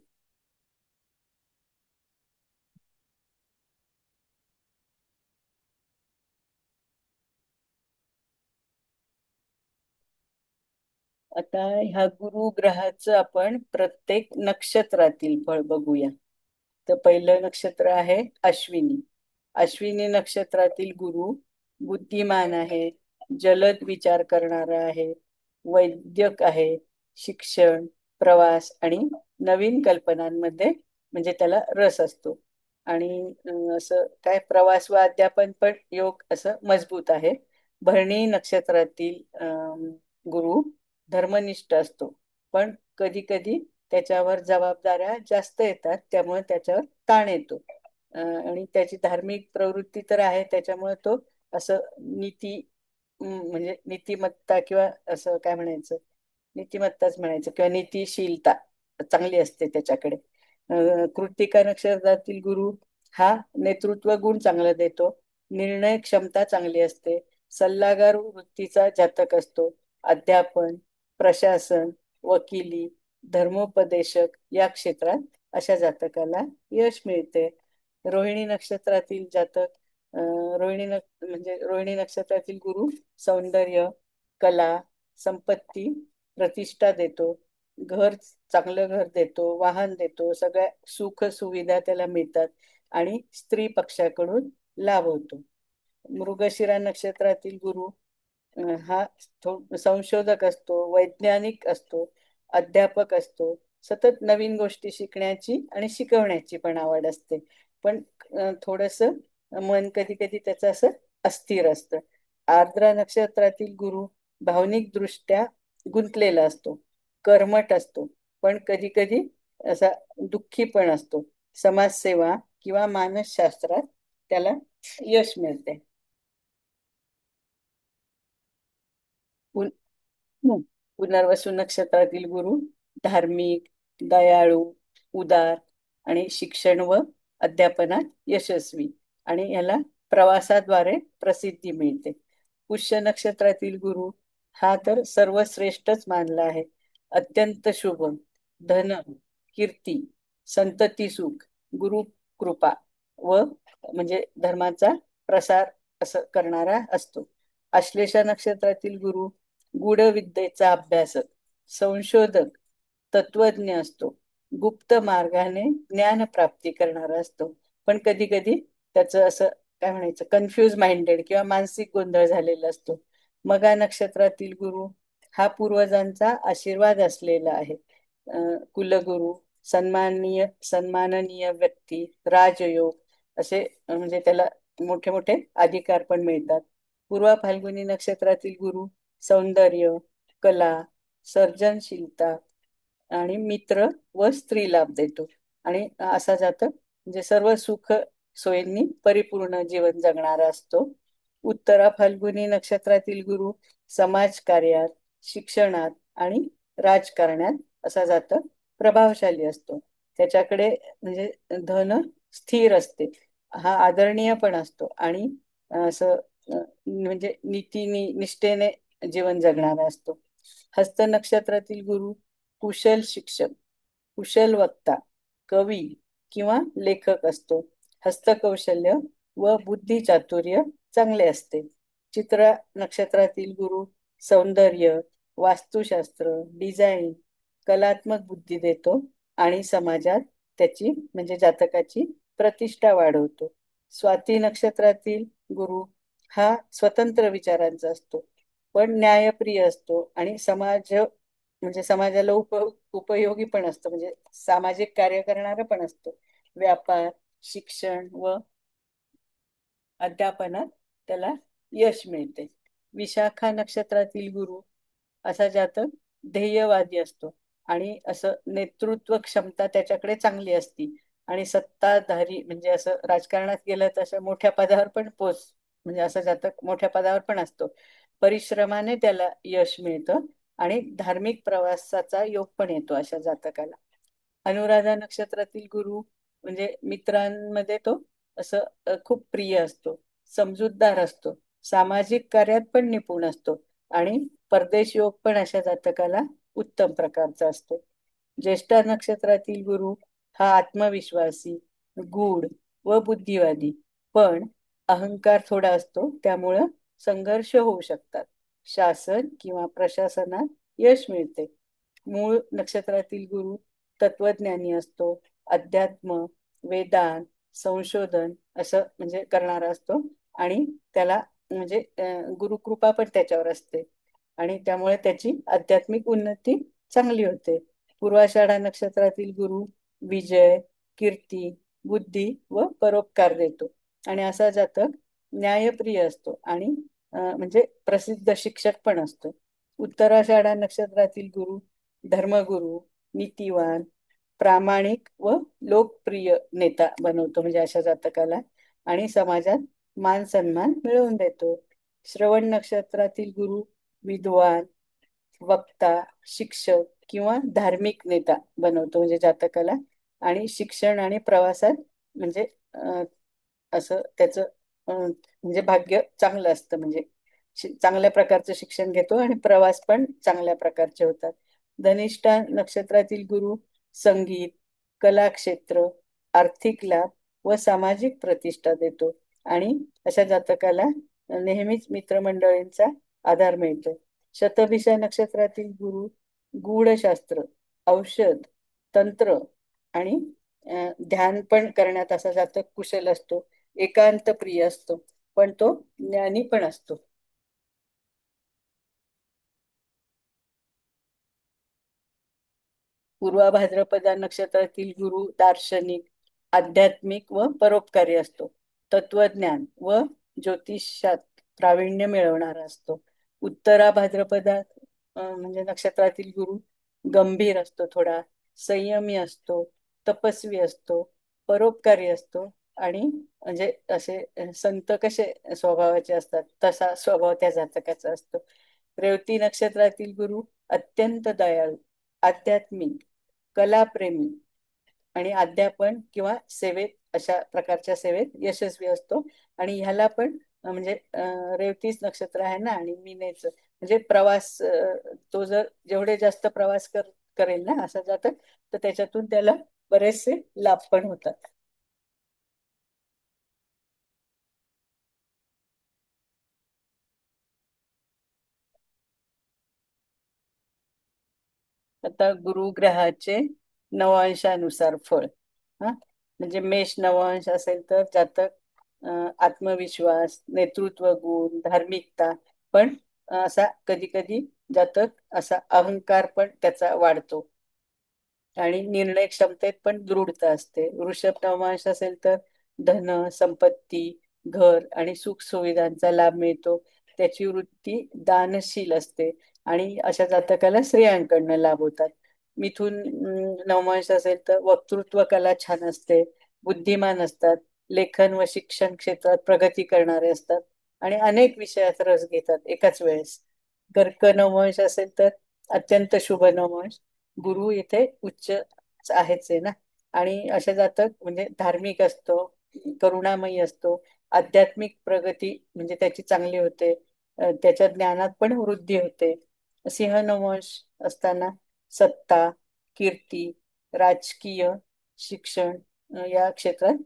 आता ह्या गुरु ग्रहाचं आपण प्रत्येक नक्षत्रातील फळ बघूया. तर पहिलं नक्षत्र आहे अश्विनी. अश्विनी नक्षत्रातील गुरु बुद्धिमान आहे, जलद विचार करणारा आहे, वैद्यक आहे, शिक्षण, प्रवास आणि नवीन कल्पनांमध्ये म्हणजे त्याला रस असतो. आणि असं काय प्रवास व अध्यापन पण योग असं मजबूत आहे. भरणी नक्षत्रातील गुरु धर्मनिष्ठ असतो, पण कधी कधी त्याच्यावर जबाबदाऱ्या जास्त येतात, त्यामुळे त्याच्यावर ताण येतो. आणि त्याची धार्मिक प्रवृत्ती तर आहे, त्याच्यामुळे तो असं नीती म्हणजे नीतिमत्ता किंवा असं काय म्हणायचं, नीतिमत्ताच म्हणायचं किंवा नीतिशीलता चांगली असते त्याच्याकडे. कृत्तिका नक्षत्रातील गुरु हा नेतृत्व गुण चांगला देतो, निर्णय क्षमता चांगली असते, सल्लागार वृत्तीचा जातक असतो, अध्यापन, प्रशासन, वकिली, धर्मोपदेशक या क्षेत्रात अशा जातकाला यश मिळते. रोहिणी नक्षत्रातील जातक म्हणजे रोहिणी नक्षत्रातील गुरु सौंदर्य, कला, संपत्ती, प्रतिष्ठा देतो, घर चांगलं घर देतो, वाहन देतो, सगळ्या सुख सुविधा त्याला मिळतात आणि स्त्री पक्षाकडून लाभ होतो. मृगशिरा नक्षत्रातील गुरु हा संशोधक असतो, वैज्ञानिक असतो, अध्यापक असतो, सतत नवीन गोष्टी शिकण्याची आणि शिकवण्याची पण आवड असते. पण थोडस मन कधी कधी त्याचं असं अस्थिर असतं. आर्द्रा नक्षत्रातील गुरु भावनिक दृष्ट्या गुंतलेला असतो, कर्मठ असतो, पण कधी कधी असा दुःखी पण असतो. समाजसेवा किंवा मानसशास्त्रात त्याला यश मिळते. पुनर्वसू नक्षत्रातील गुरु धार्मिक, दयाळू, उदार आणि शिक्षण व अध्यापनात यशस्वी, आणि याला प्रवासाद्वारे प्रसिद्धी मिळते. पुष्य नक्षत्रातील गुरु हा तर सर्वश्रेष्ठच मानला आहे. अत्यंत शुभ, धन, कीर्ती, संतती सुख, गुरु कृपा व म्हणजे धर्माचा प्रसार असं करणारा असतो. आश्लेषा नक्षत्रातील गुरु गूढविद्येचा अभ्यासक, संशोधक, तत्वज्ञ असतो, गुप्त मार्गाने ज्ञान प्राप्ती करणारा असतो, पण कधी कधी त्याचं असं काय म्हणायचं कन्फ्युज माइंडेड किंवा मानसिक गोंधळ झालेला असतो. मगा नक्षत्रातील गुरु हा पूर्वजांचा आशीर्वाद असलेला आहे. कुलगुरू, सन्माननीय व्यक्ती, राजयोग असे म्हणजे त्याला मोठे मोठे अधिकार पण मिळतात. पूर्वा फाल्गुनी नक्षत्रातील गुरु सौंदर्य, कला, सर्जनशीलता आणि मित्र व स्त्री लाभ देतो, आणि असा जातक म्हणजे सर्व सुख सोयींनी परिपूर्ण जीवन जगणारा असतो. उत्तरा फाल्गुनी नक्षत्रातील गुरु समाजकार्यात, शिक्षणात आणि राजकारणात असा जातक प्रभावशाली असतो. त्याच्याकडे म्हणजे धन स्थिर असते, हा आदरणीय पण असतो, आणि असं म्हणजे निष्ठेने जीवन जगणारा असतो. हस्त नक्षत्रातील गुरु कुशल शिक्षक, कुशल वक्ता, कवी किंवा लेखक असतो. हस्तकौशल्य व बुद्धी चातुर्य चांगले असते. चित्रा नक्षत्रातील गुरु सौंदर्य, वास्तुशास्त्र, डिझाईन, कलात्मक बुद्धी देतो आणि समाजात त्याची म्हणजे जातकाची प्रतिष्ठा वाढवतो. स्वाती नक्षत्रातील गुरु हा स्वतंत्र विचारांचा असतो, पण न्यायप्रिय असतो आणि म्हणजे समाजाला उपयोगी पण असतो, म्हणजे सामाजिक कार्य करणारा पण असतो. व्यापार, शिक्षण व अध्यापनात त्याला यश मिळते. विशाखा नक्षत्रातील गुरु असा जातक ध्येयवादी असतो, आणि असं नेतृत्व क्षमता त्याच्याकडे चांगली असती, आणि सत्ताधारी म्हणजे असं राजकारणात गेलं तर असं मोठ्या पदावर पण म्हणजे असं जातक मोठ्या पदावर पण असतो. परिश्रमाने त्याला यश मिळतं आणि धार्मिक प्रवासाचा योग पण येतो अशा जातकाला. अनुराधा नक्षत्रातील गुरु म्हणजे मित्रांमध्ये तो असं खूप प्रिय असतो, समजूतदार असतो, सामाजिक कार्यात पण निपुण असतो, आणि परदेश योग पण अशा जातकाला उत्तम प्रकारचा असतो. ज्येष्ठा नक्षत्रातील गुरु हा आत्मविश्वासी, गूढ व बुद्धिवादी, पण अहंकार थोडा असतो, त्यामुळं संघर्ष होऊ शकतात. शासन किंवा प्रशासनात यश मिळते. मूळ नक्षत्रातील गुरु तत्वज्ञानी असतो, अध्यात्म, वेदांत, संशोधन असं म्हणजे करणारा असतो, आणि त्याला म्हणजे गुरुकृपा पण त्याच्यावर असते. आणि त्यामुळे त्याची आध्यात्मिक उन्नती चांगली होते. पूर्वाषाढा नक्षत्रातील गुरु विजय, कीर्ती, बुद्धी व परोपकार देतो. आणि असा जातक न्यायप्रिय असतो आणि म्हणजे प्रसिद्ध शिक्षक पण असतो. उत्तराषाढा नक्षत्रातील गुरु धर्मगुरु, नीतिवान, प्रामाणिक व लोकप्रिय नेता बनवतो म्हणजे अशा जातकाला, आणि समाजात मान सन्मान मिळवून देतो. श्रवण नक्षत्रातील गुरु विद्वान, वक्ता, शिक्षक किंवा धार्मिक नेता बनवतो म्हणजे जातकाला, आणि शिक्षण आणि प्रवासात म्हणजे असं त्याचं म्हणजे भाग्य चांगलं असतं. म्हणजे चांगल्या प्रकारचं शिक्षण घेतो आणि प्रवास पण चांगल्या प्रकारचे होतात. धनिष्ठा नक्षत्रातील गुरु संगीत, कला क्षेत्र, आर्थिक लाभ व सामाजिक प्रतिष्ठा देतो, आणि अशा जातकाला नेहमीच मित्रमंडळींचा आधार मिळतो. शतभिषा नक्षत्रातील गुरु गूढशास्त्र, औषध, तंत्र आणि ध्यान पण करण्यात असा जातक कुशल असतो. एकांत प्रिय असतो, पण तो ज्ञानी पण असतो. पूर्वा भाद्रपदा नक्षत्रातील गुरु दार्शनिक, आध्यात्मिक व परोपकारी असतो. तत्वज्ञान व ज्योतिषात प्रावीण्य मिळवणारा असतो. उत्तरा भाद्रपदा म्हणजे नक्षत्रातील गुरु गंभीर असतो, थोडा संयमी असतो, तपस्वी असतो, परोपकारी असतो, आणि म्हणजे असे संत कसे स्वभावाचे असतात तसा स्वभाव त्या जातकाचा असतो. रेवती नक्षत्रातील गुरु अत्यंत दयाळू, आध्यात्मिक, कलाप्रेमी आणि अध्यापन किंवा सेवेत अशा प्रकारच्या सेवेत यशस्वी असतो. आणि ह्याला पण म्हणजे रेवतीच नक्षत्र आहे ना, आणि मीनेच म्हणजे प्रवास, तो जर जेवढे जास्त प्रवास करेल ना असं जातं, तर त्याच्यातून त्याला बरेचसे लाभ पण होतात. आता गुरुग्रहाचे नवांशानुसार फळ. हा, म्हणजे मेष नवांश असेल तर जातक आत्मविश्वास, नेतृत्व गुण, धार्मिकता, पण असा कधी कधी जातक असा अहंकार पण त्याचा वाढतो, आणि निर्णय क्षमतेत पण दृढता असते. वृषभ नवमांश असेल तर धन, संपत्ती, घर आणि सुख सुविधांचा लाभ मिळतो. त्याची वृत्ती दानशील असते, आणि अशा जातकाला स्त्रियांकडनं लाभ होतात. मिथून नवमांश असेल तर वक्तृत्व कला छान असते, बुद्धिमान असतात, लेखन व शिक्षण क्षेत्रात प्रगती करणारे असतात, आणि अनेक विषयात रस घेतात एकाच वेळेस. कर्क नवमांश असेल तर अत्यंत शुभ नवमांश, गुरु इथे उच्च आहेच आहे ना, आणि अशा जातक म्हणजे धार्मिक असतो, करुणामयी असतो, आध्यात्मिक प्रगती म्हणजे त्याची चांगली होते, त्याच्या ज्ञानात पण वृद्धी होते. सिंह नवंश असताना सत्ता, कीर्ती, राजकीय, शिक्षण या क्षेत्रात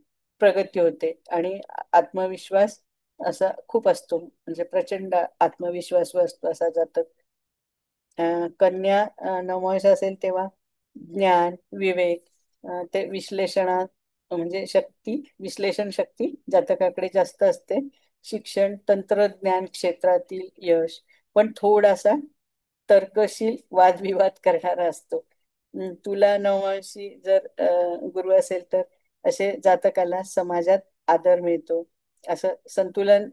प्रगती होते, आणि आत्मविश्वास असा खूप असतो, म्हणजे प्रचंड आत्मविश्वास असतो असा जातक. कन्या नवमांश असेल तेव्हा ज्ञान, विवेक, ते विश्लेषणात म्हणजे विश्लेषण शक्ती जातकाकडे जास्त असते. शिक्षण, तंत्रज्ञान क्षेत्रातील यश, पण थोडासा तर्कशील वादविवाद करणारा असतो. तुला नवमांशी जर गुरु असेल तर असे जातकाला समाजात आदर मिळतो. असं संतुलन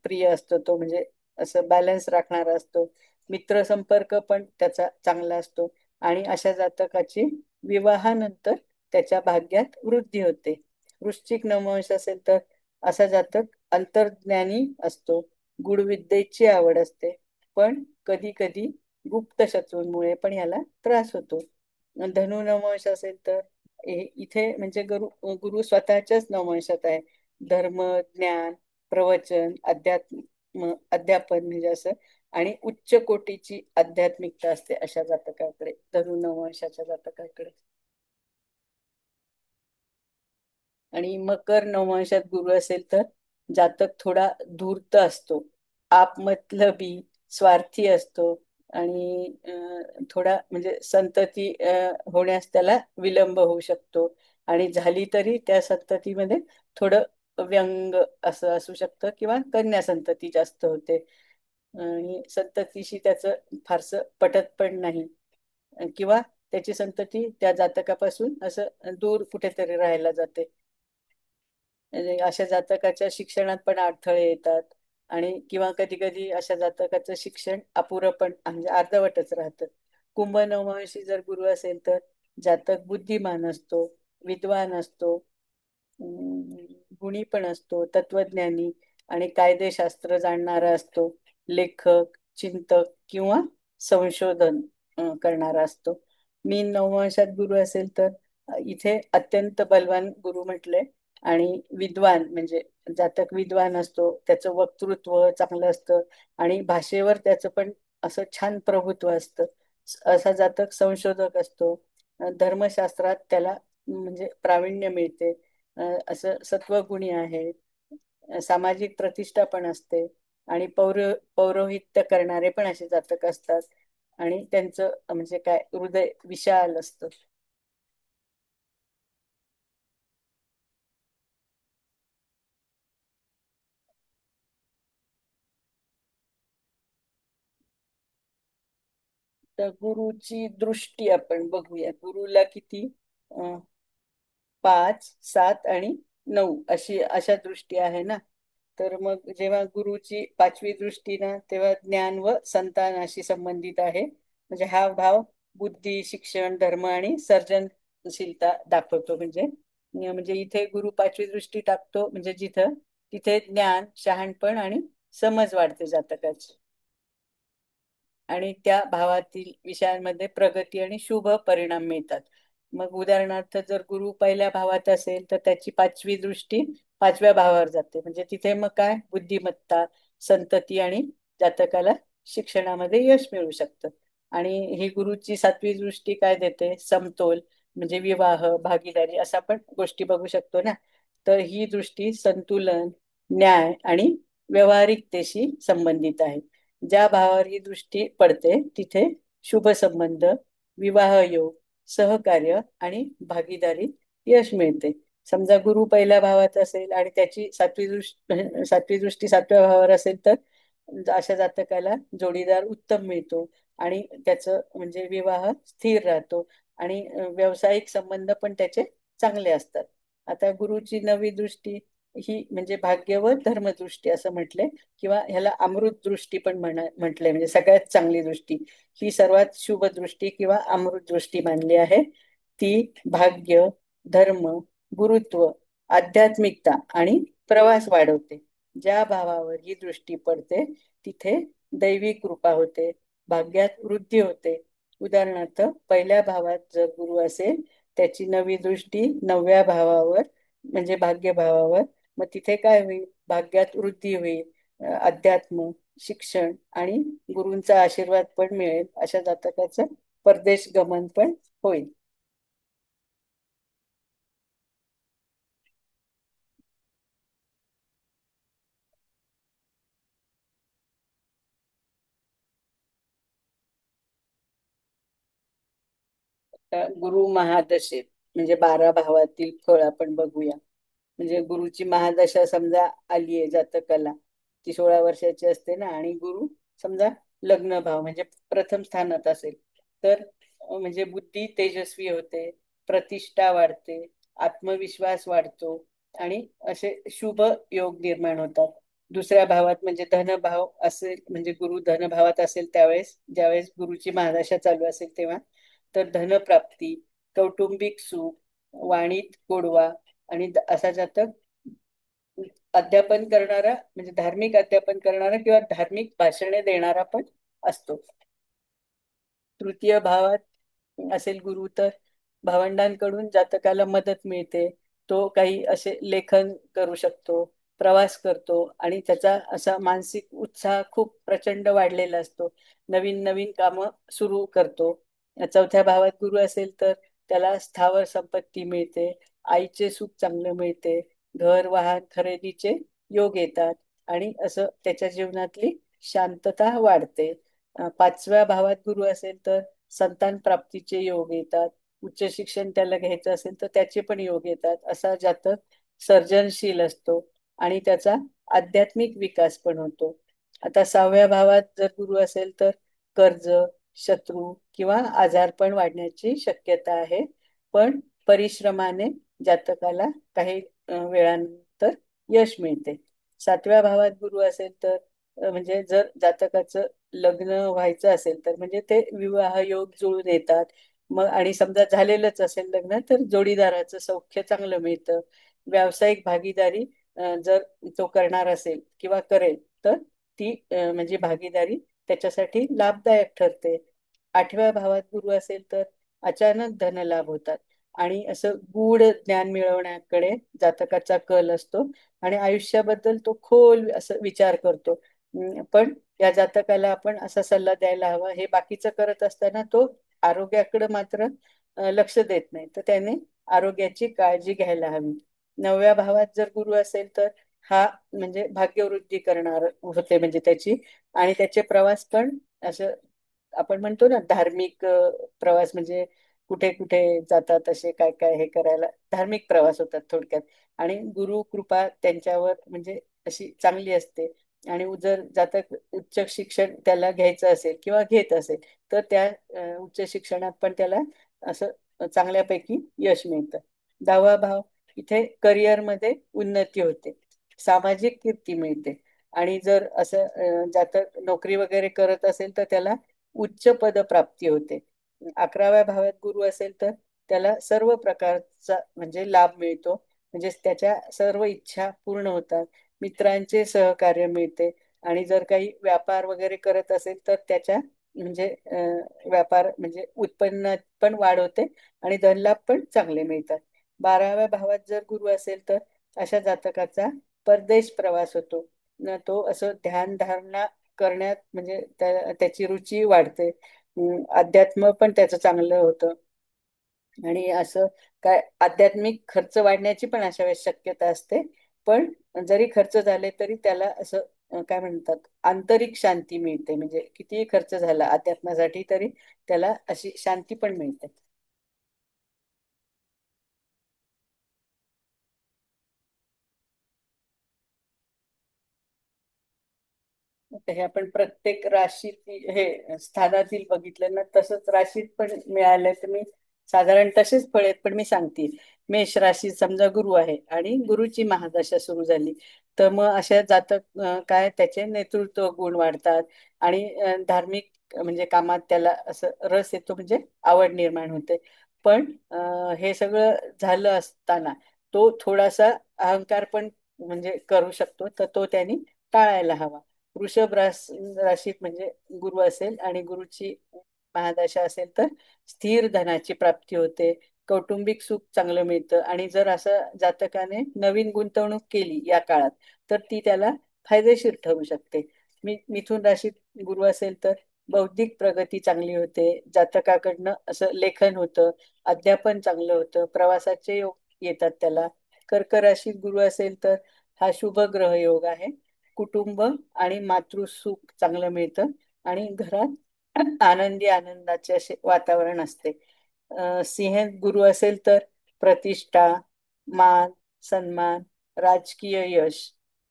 प्रिय असतो तो, म्हणजे असं बॅलन्स राखणारा असतो. मित्र संपर्क पण त्याचा चांगला असतो, आणि अशा जातकाची विवाहानंतर त्याच्या भाग्यात वृद्धी होते. वृश्चिक नवमांश असेल तर असा जातक अंतर्ज्ञानी असतो, गुढविद्येची आवड असते, पण कधी कधी गुप्त शत्रूंमुळे पण याला त्रास होतो. धनु नवमांश असेल तर इथे म्हणजे गुरु स्वतःच्याच नवमांशात आहे. धर्म, ज्ञान, प्रवचन, अध्यापन म्हणजे असं, आणि उच्च कोटीची आध्यात्मिकता असते अशा जातकाकडे, धनु नववर्षाच्या जातकाकडे. आणि मकर नवमांशात गुरु असेल तर जातक थोडा धूर्त असतो, आपमतलबी, स्वार्थी असतो, आणि थोडा म्हणजे संतती होण्यास त्याला विलंब होऊ शकतो, आणि झाली तरी त्या संततीमध्ये थोडं व्यंग असं असू शकतं, किंवा कन्या संतती जास्त होते. आणि संततीशी त्याचं फारसं पटत पण नाही, किंवा त्याची संतती त्या जातकापासून असं दूर कुठेतरी राहायला जाते. म्हणजे अशा जातकाच्या शिक्षणात पण अडथळे येतात, आणि किंवा कधी कधी अशा जातकाचं शिक्षण अपुरं पण म्हणजे अर्धवटच राहतं. कुंभ नवमांशी जर गुरु असेल तर जातक बुद्धिमान असतो, विद्वान असतो, अं, गुणी पण असतो, तत्वज्ञानी आणि कायदेशास्त्र जाणणारा असतो, लेखक, चिंतक किंवा संशोधन करणारा असतो. मीन नवमांशात गुरु असेल तर इथे अत्यंत बलवान गुरु म्हटले, आणि विद्वान म्हणजे जातक विद्वान असतो, त्याचं वक्तृत्व चांगलं असतं आणि भाषेवर त्याचं पण असं छान प्रभुत्व असतं. असा जातक संशोधक असतो, धर्मशास्त्रात त्याला म्हणजे प्रावीण्य मिळते, असं सत्वगुणी आहे, सामाजिक प्रतिष्ठा पण असते, आणि पौरोहित्य करणारे पण असे जातक असतात, आणि त्यांचं म्हणजे काय हृदय विशाल असतं. तर गुरुची दृष्टी आपण बघूया. गुरुला किती 5, 7 आणि 9 अशा दृष्टी आहे ना. तर मग जेव्हा गुरुची 5वी दृष्टी ना, तेव्हा ज्ञान व संतानाशी संबंधित आहे. म्हणजे हा भाव बुद्धी, शिक्षण, धर्म आणि सर्जनशीलता दाखवतो. म्हणजे इथे गुरु 5वी दृष्टी टाकतो, म्हणजे जिथं तिथे ज्ञान, शहाणपण आणि समज वाढते जातकाची, आणि त्या भावातील विषयांमध्ये प्रगती आणि शुभ परिणाम मिळतात. मग उदाहरणार्थ जर गुरु पहिल्या भावात असेल तर त्याची 5वी दृष्टी 5व्या भावावर जाते, म्हणजे तिथे मग काय बुद्धिमत्ता, संतती आणि जातकाला शिक्षणामध्ये यश मिळू शकतं. आणि ही गुरुची 7वी दृष्टी काय देते, समतोल, म्हणजे विवाह, भागीदारी असा पण गोष्टी बघू शकतो ना. तर ही दृष्टी संतुलन, न्याय आणि व्यवहारिकतेशी संबंधित आहे. ज्या भावावर ही दृष्टी पडते तिथे शुभ संबंध, विवाह योग, सहकार्य आणि भागीदारी यश मिळते. समजा गुरु पहिल्या भावात असेल आणि त्याची 7वी दृष्टी 7व्या भावावर असेल तर अशा जातकाला जोडीदार उत्तम मिळतो, आणि त्याचं म्हणजे विवाह स्थिर राहतो, आणि व्यावसायिक संबंध पण त्याचे चांगले असतात. आता गुरुची 9वी दृष्टी ही म्हणजे भाग्य व धर्मदृष्टी असं म्हटले, किंवा ह्याला अमृत दृष्टी पण म्हटलंय, म्हणजे सगळ्यात चांगली दृष्टी, ही सर्वात शुभ दृष्टी किंवा अमृत दृष्टी मानली आहे. ती भाग्य, धर्म, गुरुत्व, आध्यात्मिकता आणि प्रवास वाढवते. ज्या भावावर ही दृष्टी पडते तिथे दैवी कृपा होते, भाग्यात वृद्धी होते. उदाहरणार्थ पहिल्या भावात जर गुरु असेल, त्याची 9वी दृष्टी 9व्या भावावर म्हणजे भाग्य भावावर, मग तिथे काय होईल, भाग्यात वृद्धी होईल, अध्यात्म, शिक्षण आणि गुरूंचा आशीर्वाद पण मिळेल. अशा जातकाचं परदेश गमन पण होईल. आता गुरु महादशेत म्हणजे 12 भावातील फळ आपण बघूया. म्हणजे गुरुची महादशा समजा आली आहे जातकाला, ती 16 वर्षाची असते ना, आणि गुरु समजा लग्न भाव म्हणजे प्रथम स्थानात असेल तर म्हणजे बुद्धी तेजस्वी होते, प्रतिष्ठा वाढते, आत्मविश्वास वाढतो, आणि असे शुभ योग निर्माण होतात. दुसऱ्या भावात म्हणजे धनभाव असेल, म्हणजे गुरु धनभावात असेल त्यावेळेस, ज्यावेळेस गुरुची महादशा चालू असेल तेव्हा, तर धनप्राप्ती, कौटुंबिक सुख, वाणीत गोडवा, आणि असा जातक अध्यापन करणारा म्हणजे धार्मिक अध्यापन करणारा किंवा धार्मिक भाषणे देणारा पण असतो. तृतीय भावात असेल गुरु तर भावंडांकडून जातकाला मदत मिळते, तो काही असे लेखन करू शकतो, प्रवास करतो, आणि त्याचा असा मानसिक उत्साह खूप प्रचंड वाढलेला असतो, नवीन नवीन कामं सुरू करतो. 4थ्या भावात गुरु असेल तर त्याला स्थावर संपत्ती मिळते, आईचे सुख चांगलं मिळते, घर वाहन खरेदीचे योग येतात, आणि असं त्याच्या जीवनातली शांतता वाढते. 5व्या भावात गुरु असेल तर संतान प्राप्तीचे योग येतात, उच्च शिक्षण त्याला घ्यायचं असेल तर त्याचे पण योग येतात. असा जातक सर्जनशील असतो, आणि त्याचा आध्यात्मिक विकास पण होतो. आता 6व्या भावात जर गुरु असेल तर कर्ज, शत्रू किंवा आजारपण वाढण्याची शक्यता आहे. पण परिश्रमाने जातकाला काही वेळानंतर यश मिळते. 7व्या भावात गुरु असेल तर म्हणजे जर जातकाचं लग्न व्हायचं असेल तर म्हणजे ते विवाह योग जुळून येतात. मग आणि समजा झालेलंच असेल लग्न तर जोडीदाराचं सौख्य चांगलं मिळतं. व्यावसायिक भागीदारी जर तो करणार असेल किंवा करेल तर ती म्हणजे भागीदारी त्याच्यासाठी लाभदायक ठरते. 8व्या भावात गुरु असेल तर अचानक धनलाभ होतात आणि असं गूढ ज्ञान मिळवण्याकडे जातकाचा कल असतो आणि आयुष्याबद्दल तो खोल असं विचार करतो. पण या जातकाला आपण असा सल्ला द्यायला हवा, हे बाकीचं करत असताना तो आरोग्याकडे मात्र लक्ष देत नाही, तर त्याने आरोग्याची काळजी घ्यायला हवी. 9व्या भावात जर गुरु असेल तर हा म्हणजे भाग्यवृद्धी करणार होते म्हणजे त्याची, आणि त्याचे प्रवास पण असं आपण म्हणतो ना धार्मिक प्रवास, म्हणजे कुठे कुठे जातात असे काय काय हे करायला धार्मिक प्रवास होतात थोडक्यात. आणि गुरु कृपा त्यांच्यावर म्हणजे अशी चांगली असते. आणि जर जातक उच्च शिक्षण त्याला घ्यायचं असेल किंवा घेत असेल तर त्या उच्च शिक्षणात पण त्याला असं चांगल्यापैकी यश मिळतं. 10वा भाव इथे करिअरमध्ये उन्नती होते, सामाजिक कीर्ती मिळते. आणि जर असं जातक नोकरी वगैरे करत असेल तर त्याला उच्च पद प्राप्ती होते. 11व्या भावात गुरु असेल तर त्याला सर्व प्रकारचा म्हणजे लाभ मिळतो, म्हणजे त्याच्या सर्व इच्छा पूर्ण होतात. मित्रांचे सहकार्य मिळते. आणि जर काही व्यापार वगैरे करत असेल तर त्याच्या म्हणजे व्यापार म्हणजे उत्पन्नात पण वाढ होते आणि धनलाभ पण चांगले मिळतात. 12व्या भावात जर गुरु असेल तर अशा जातकाचा परदेश प्रवास होतो. तो असं ध्यान धारणा करण्यात म्हणजे त्याची रुची वाढते. अध्यात्म पण त्याचं चांगलं होतं. आणि असं काय आध्यात्मिक खर्च वाढण्याची पण अशा वेळेस शक्यता असते. पण जरी खर्च झाले तरी त्याला असं काय म्हणतात आंतरिक शांती मिळते, म्हणजे कितीही खर्च झाला अध्यात्मासाठी तरी त्याला अशी शांती पण मिळते. आता हे आपण प्रत्येक राशीत हे स्थानातील बघितलं ना तसंच राशीत पण मिळालंय, तर मी साधारण तसेच फळ आहेत पण मी सांगते. मेष राशीत समजा गुरु आहे आणि गुरुची महादशा सुरू झाली तर मग अशा जातक काय त्याचे नेतृत्व गुण वाढतात. आणि धार्मिक म्हणजे कामात त्याला असं रस येतो, म्हणजे आवड निर्माण होते. पण हे सगळं झालं असताना तो थोडासा अहंकार पण म्हणजे करू शकतो, तर तो त्यांनी टाळायला हवा. वृषभ राशीत म्हणजे गुरु असेल आणि गुरुची महादशा असेल तर स्थिर धनाची प्राप्ती होते. कौटुंबिक सुख चांगलं मिळतं आणि जर असं जातकाने नवीन गुंतवणूक केली या काळात तर ती त्याला फायदेशीर ठरू शकते. मिथुन राशीत गुरु असेल तर बौद्धिक प्रगती चांगली होते. जातकाकडनं असं लेखन होतं, अध्यापन चांगलं होतं, प्रवासाचे योग येतात त्याला. कर्क राशीत गुरु असेल तर हा शुभ ग्रह योग आहे. कुटुंब आणि मातृसुख चांगलं मिळतं आणि घरात आनंदी आनंदाचे असे वातावरण असते. सिंह गुरु असेल तर प्रतिष्ठा, मान, सन्मान, राजकीय यश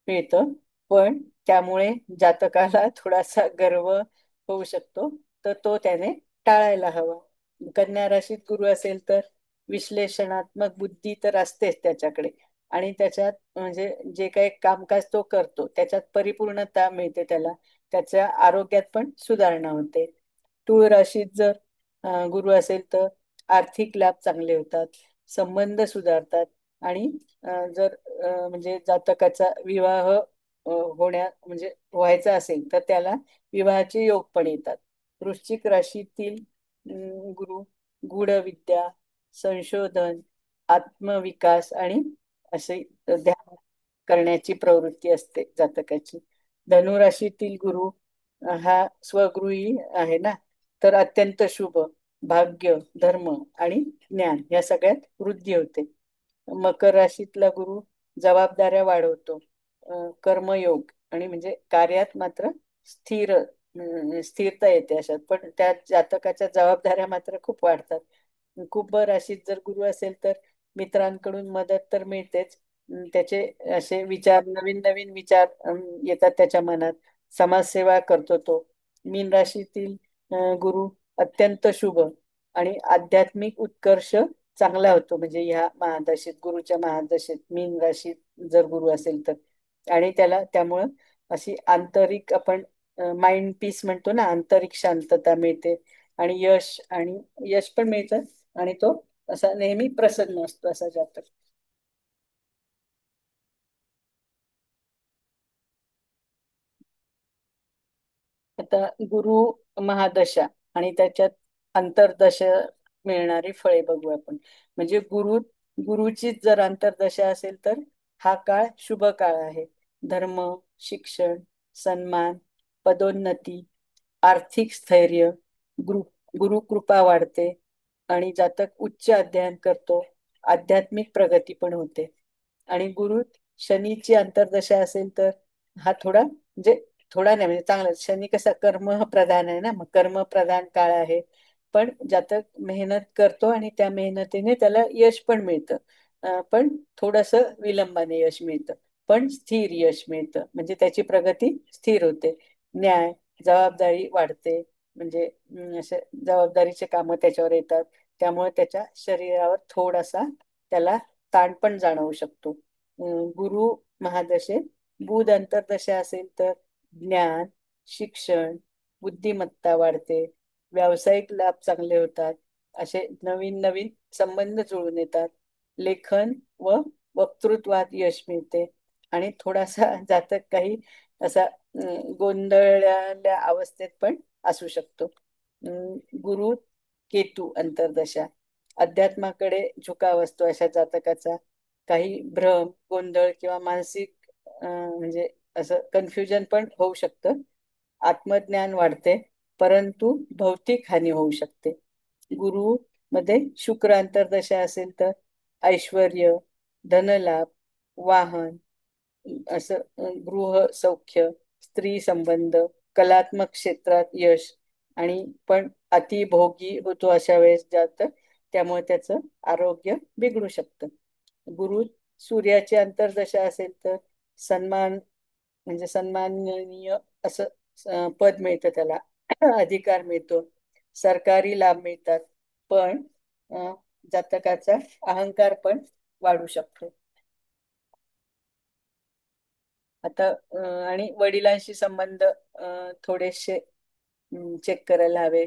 मिळतं. पण त्यामुळे जातकाला थोडासा गर्व होऊ शकतो, तर तो त्याने टाळायला हवा. कन्या राशीत गुरु असेल तर विश्लेषणात्मक बुद्धी तर असतेच त्याच्याकडे, आणि त्याच्यात म्हणजे जे काही कामकाज तो करतो त्याच्यात परिपूर्णता मिळते त्याला. त्याच्या आरोग्यात पण सुधारणा होते. तूळ राशीत जर गुरु असेल तर आर्थिक लाभ चांगले होतात, संबंध सुधारतात. आणि जर म्हणजे जातकाचा विवाह म्हणजे व्हायचा असेल तर त्याला विवाहाचे योग पण येतात. वृश्चिक राशीतील गुरु गूढ विद्या, संशोधन, आत्मविकास आणि असे ध्यान करण्याची प्रवृत्ती असते जातकाची. धनुराशीतील गुरु हा स्वगृही आहे ना, तर अत्यंत शुभ, भाग्य, धर्म आणि ज्ञान या सगळ्यात वृद्धी होते. मकर राशीतला गुरु जबाबदाऱ्या वाढवतो, कर्मयोग आणि म्हणजे कार्यात मात्र स्थिर स्थिरता येते अशात, पण त्या जातकाच्या जबाबदाऱ्या मात्र खूप वाढतात. कुंभ राशीत जर गुरु असेल तर मित्रांकडून मदत तर मिळतेच. त्याचे असे विचार नवीन नवीन विचार येतात त्याच्या मनात. समाजसेवा करतो तो. मीन राशीतील गुरु अत्यंत शुभ आणि आध्यात्मिक उत्कर्ष चांगला होतो. म्हणजे ह्या महादशेत, गुरुच्या महादशेत मीन राशीत जर गुरु असेल तर. आणि त्याला त्यामुळं अशी आंतरिक आपण माइंड पीस म्हणतो ना, आंतरिक शांतता मिळते आणि यश पण मिळतं आणि तो असा नेहमी प्रसन्न असतो असा जातक. आता गुरु महादशा आणि त्याच्यात अंतर्दशा मिळणारी फळे बघू आपण. म्हणजे गुरुची जर अंतर्दशा असेल तर हा काळ शुभ काळ आहे. धर्म, शिक्षण, सन्मान, पदोन्नती, आर्थिक स्थैर्य, गुरु गुरुकृपा वाढते आणि जातक उच्च अध्ययन करतो. आध्यात्मिक प्रगती पण होते. आणि शनीची अंतर्दशा असेल तर हा थोडा म्हणजे थोडा नाही म्हणजे चांगला. शनी कसा कर्म प्रधान आहे ना, मग कर्म प्रधान काळ आहे. पण जातक मेहनत करतो आणि त्या मेहनतीने त्याला यश पण मिळतं. पण थोडस विलंबाने यश मिळतं, पण स्थिर यश मिळतं. म्हणजे त्याची प्रगती स्थिर होते. न्याय, जबाबदारी वाढते. म्हणजे असे जबाबदारीचे कामं त्याच्यावर येतात. त्यामुळे त्याच्या शरीरावर थोडासा त्याला ताण पण जाणवू शकतो. गुरु महादशेत बुध अंतर्दशा असेल तर ज्ञान, शिक्षण, बुद्धिमत्ता वाढते. व्यावसायिक लाभ चांगले होतात. असे नवीन नवीन संबंध जुळून येतात. लेखन व वक्तृत्वात यश मिळते आणि थोडासा जातक काही असा गोंधळलेल्या अवस्थेत पण असू शकतो. गुरु केतू अंतर्दशा अध्यात्माकडे झुकाव असतो अशा जातकाचा. काही भ्रम, गोंधळ किंवा मानसिक म्हणजे असं कन्फ्युजन पण होऊ शकतं. आत्मज्ञान वाढते, परंतु भौतिक हानी होऊ शकते. गुरु मध्ये शुक्र अंतर्दशा असेल तर ऐश्वर्य, धनलाभ, वाहन, असं गृह सौख्य, स्त्री संबंध, कलात्मक क्षेत्रात यश आणि पण अतिभोगी होतो अशा वेळेस जातं. त्यामुळे त्याचं आरोग्य बिघडू शकतं. गुरु सूर्याची अंतर्दशा असेल तर सन्मान, म्हणजे सन्माननीय असं पद मिळतं त्याला, अधिकार मिळतो, सरकारी लाभ मिळतात. पण जातकाचा अहंकार पण वाढू शकतो. आता आणि वडिलांशी संबंध थोडेसे चेक करायला हवे.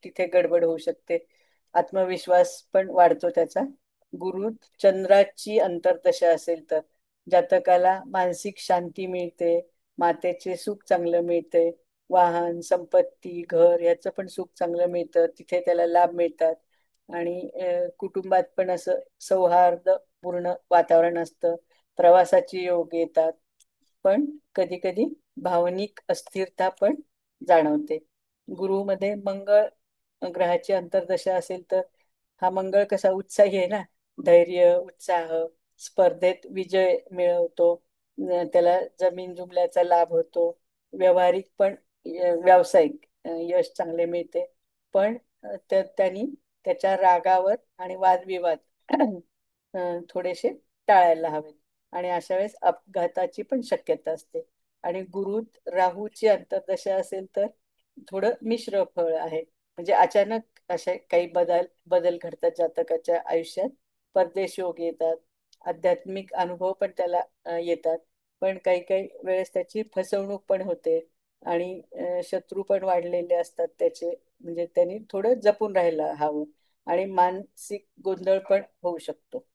तिथे गडबड होऊ शकते. आत्मविश्वास पण वाढतो त्याचा. गुरु चंद्राची अंतर्दशा असेल तर जातकाला मानसिक शांती मिळते, मातेचे सुख चांगलं मिळते, वाहन, संपत्ती, घर याचं पण सुख चांगलं मिळतं. तिथे त्याला लाभ मिळतात आणि कुटुंबात पण असं सौहार्दपूर्ण वातावरण असतं. प्रवासाची योग येतात. पण कधी कधी भावनिक अस्थिरता पण जाणवते. गुरुमध्ये मंगळ ग्रहाची अंतर्दशा असेल तर हा मंगळ कसा उत्साही आहे ना, धैर्य, उत्साह, स्पर्धेत विजय मिळवतो. त्याला जमीन जुमल्याचा लाभ होतो. व्यावहारिक पण व्यावसायिक यश चांगले मिळते. पण त्यांनी त्याच्या रागावर आणि वादविवाद थोडेसे टाळायला हवेत. आणि अशा वेळेस अपघाताची पण शक्यता असते. आणि गुरुत राहूची अंतर्दशा असेल तर थोडं मिश्र फळ आहे. म्हणजे अचानक असे काही बदल घडतात जातकाच्या आयुष्यात. परदेश योग येतात, आध्यात्मिक अनुभव पण त्याला येतात. पण काही काही वेळेस त्याची फसवणूक पण होते आणि शत्रू पण वाढलेले असतात त्याचे. म्हणजे त्यांनी थोडं जपून राहायला हवं आणि मानसिक गोंधळ पण होऊ शकतो.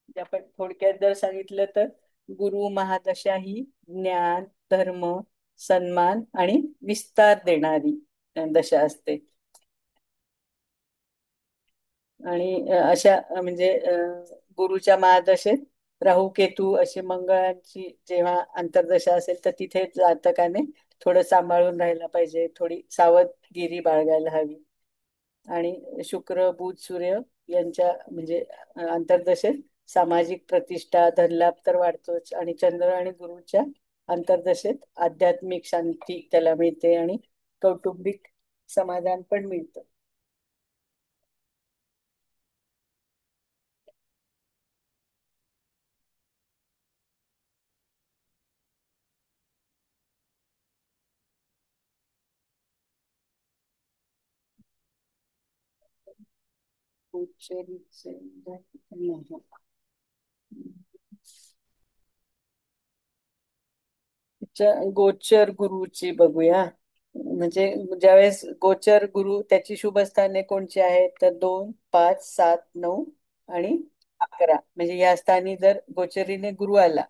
म्हणजे आपण थोडक्यात जर सांगितलं तर गुरु महादशा ही ज्ञान, धर्म, सन्मान आणि विस्तार देणारी दशा असते. आणि अशा म्हणजे गुरुच्या महादशेत राहू केतू अशी मंगळांची जेव्हा अंतर्दशा असेल तर तिथे जातकाने थोडं सांभाळून राहायला पाहिजे, थोडी सावधगिरी बाळगायला हवी. आणि शुक्र, बुध, सूर्य यांच्या म्हणजे अंतर्दशेत सामाजिक प्रतिष्ठा, धनलाभ तर वाढतोच. आणि चंद्र आणि गुरुच्या अंतर्दशेत आध्यात्मिक शांती त्याला मिळते आणि कौटुंबिक समाधान पण मिळतं. गोचरीचे गोचर गुरुची बघूया. म्हणजे ज्यावेळेस गोचर गुरु त्याची शुभस्थाने कोणची आहेत तर 2, 5, 7, 9 आणि 11. म्हणजे या स्थानी जर गोचरीने गुरु आला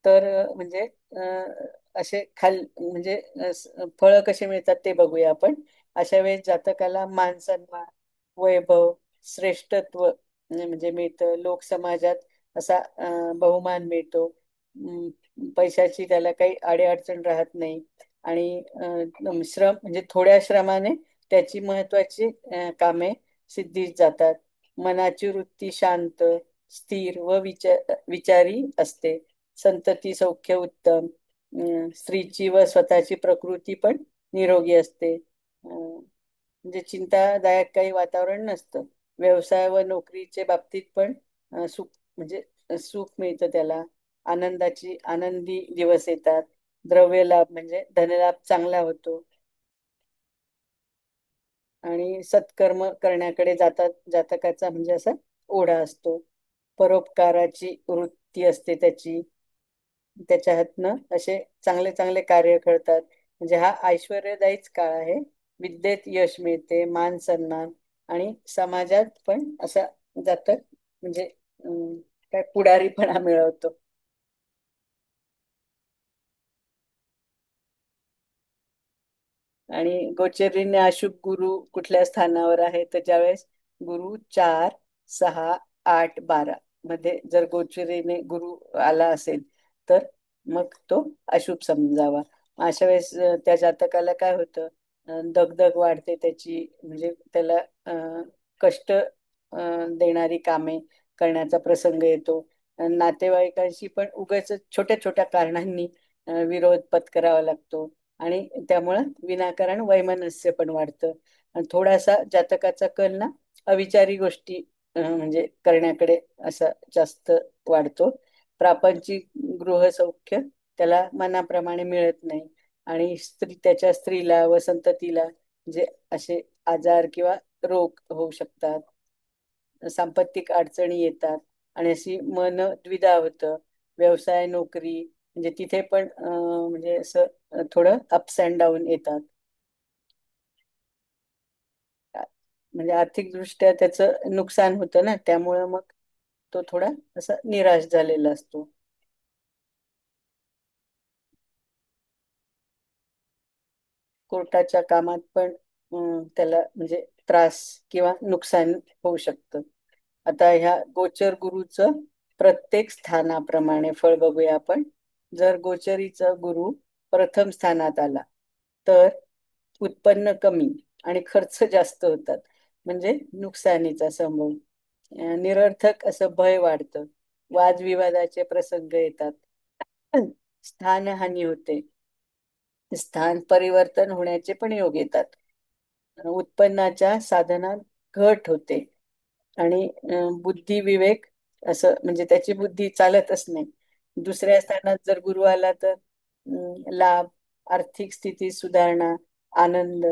तर म्हणजे असे म्हणजे फळं कसे मिळतात ते बघूया आपण. अशा वेळेस जातकाला मान सन्मान, वैभव, श्रेष्ठत्व म्हणजे मिळतं. लोकसमाजात असा बहुमान मिळतो. पैशाची त्याला काही अडीअडचण राहत नाही. आणि श्रम म्हणजे थोड्या श्रमाने त्याची महत्वाची कामे सिद्धीस जातात. मनाची वृत्ती शांत, स्थिर व विचारी असते. संतती सौख्य उत्तम. स्त्रीची व स्वतःची प्रकृती पण निरोगी असते. म्हणजे चिंतादायक काही वातावरण नसतं. व्यवसाय व नोकरीच्या बाबतीत पण सुख म्हणजे सुख मिळतं त्याला. आनंदी दिवस येतात. द्रव्य लाभ म्हणजे धनलाभ चांगला होतो. आणि सत्कर्म करण्याकडे जातकाचा म्हणजे असा ओढा असतो. परोपकाराची वृत्ती असते त्याची. त्याच्या हातनं असे चांगले चांगले कार्य करतात. म्हणजे हा ऐश्वर्यदायीच काळ आहे. विद्येत यश मिळते, मान सन्मान आणि समाजात पण असा जातक म्हणजे काय पुढारीपणा मिळवतो. आणि गोचरीने अशुभ गुरु कुठल्या स्थानावर आहे तर ज्यावेळेस गुरु 4, 6, 8, 12 मध्ये जर गोचरीने गुरु आला असेल तर मग तो अशुभ समजावा. अशा वेळेस त्या जातकाला काय होतं, दगदग वाढते त्याची. म्हणजे त्याला कष्ट देणारी कामे करण्याचा प्रसंग येतो. नातेवाईकांशी पण उगाच छोट्या छोट्या कारणांनी विरोध पत्करावा लागतो. आणि त्यामुळं विनाकारण वैमनस्य पण वाढतं. आणि थोडासा जातकाचा कल ना अविचारी गोष्टी म्हणजे करण्याकडे असा जास्त वाढतो. प्रापंचिक गृहसौख्य त्याला मनाप्रमाणे मिळत नाही. आणि त्याच्या स्त्रीला व संततीला म्हणजे असे आजार किंवा रोग होऊ शकतात. सांपत्तिक अडचणी येतात आणि अशी मन द्विधा होतं. व्यवसाय नोकरी म्हणजे तिथे पण म्हणजे असं थोडं अप्स अँड डाऊन येतात. म्हणजे आर्थिक दृष्ट्या त्याचं नुकसान होतं ना, त्यामुळं मग तो थोडा असा निराश झालेला असतो. कोर्टाच्या कामात पण त्याला म्हणजे त्रास किंवा नुकसान होऊ शकतं. आता ह्या गोचर गुरुचं प्रत्येक स्थानाप्रमाणे फळ बघूया आपण. जर गोचरीचा गुरु प्रथम स्थानात आला तर उत्पन्न कमी आणि खर्च जास्त होतात. म्हणजे नुकसानीचा संभव. निरर्थक असं भय वाढतं. वादविवादाचे प्रसंग येतात. स्थानहानी होते. स्थान परिवर्तन होण्याचे पण योग येतात. उत्पन्नाच्या साधनात घट होते. आणि बुद्धी विवेक असं म्हणजे त्याची बुद्धी चालतच नाही. दुसऱ्या स्थानात जर गुरु आला तर लाभ, आर्थिक स्थिती सुधारणा, आनंद,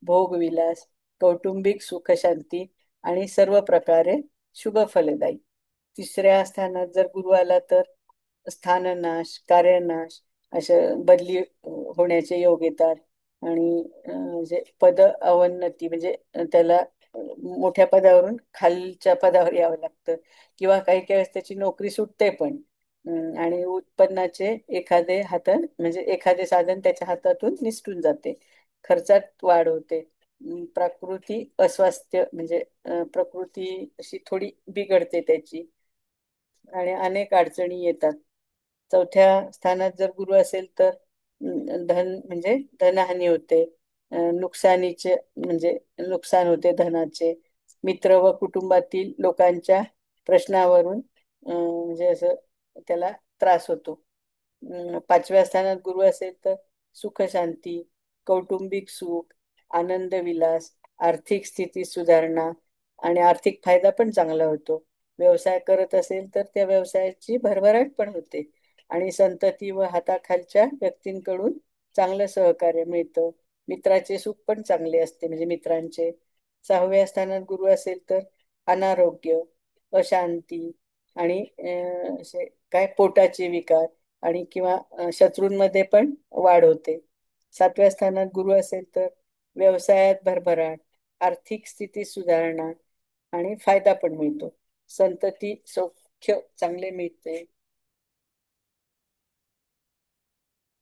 भोगविलास, कौटुंबिक सुख शांती आणि सर्व प्रकारे शुभ फलदायी. तिसऱ्या स्थानात जर गुरु आला तर स्थाननाश, कार्यनाश अशा बदली होण्याचे योग येतात. आणि म्हणजे पद अवन्नती म्हणजे त्याला मोठ्या पदावरून खालच्या पदावर यावं लागतं. किंवा काही काही वेळेस त्याची नोकरी सुटते पण. आणि उत्पन्नाचे एखादे हातात म्हणजे एखादे साधन त्याच्या हातातून निसटून जाते. खर्चात वाढ होते. प्रकृती अस्वास्थ्य म्हणजे प्रकृती अशी थोडी बिघडते त्याची. आणि अनेक अडचणी येतात. चौथ्या स्थानात जर गुरु असेल तर धन म्हणजे धनहानी होते. नुकसानीचे म्हणजे नुकसान होते धनाचे. मित्र व कुटुंबातील लोकांच्या प्रश्नावरून म्हणजे असं त्याला त्रास होतो. पाचव्या स्थानात गुरु असेल तर सुख शांती, कौटुंबिक सुख, आनंद विलास, आर्थिक स्थिती सुधारणा आणि आर्थिक फायदा पण चांगला होतो. व्यवसाय करत असेल तर त्या व्यवसायाची भरभराट पण होते. आणि संतती व हाताखालच्या व्यक्तींकडून चांगलं सहकार्य मिळतं. मित्राचे सुख पण चांगले असते म्हणजे मित्रांचे. 6व्या स्थानात गुरु असेल तर अनारोग्य, अशांती आणि असे काय पोटाचे विकार आणि किंवा शत्रूंमध्ये पण वाढ होते. 7व्या स्थानात गुरु असेल तर व्यवसायात भरभराट, आर्थिक स्थिती सुधारणा आणि फायदा पण मिळतो. संतती सौख्य चांगले मिळते.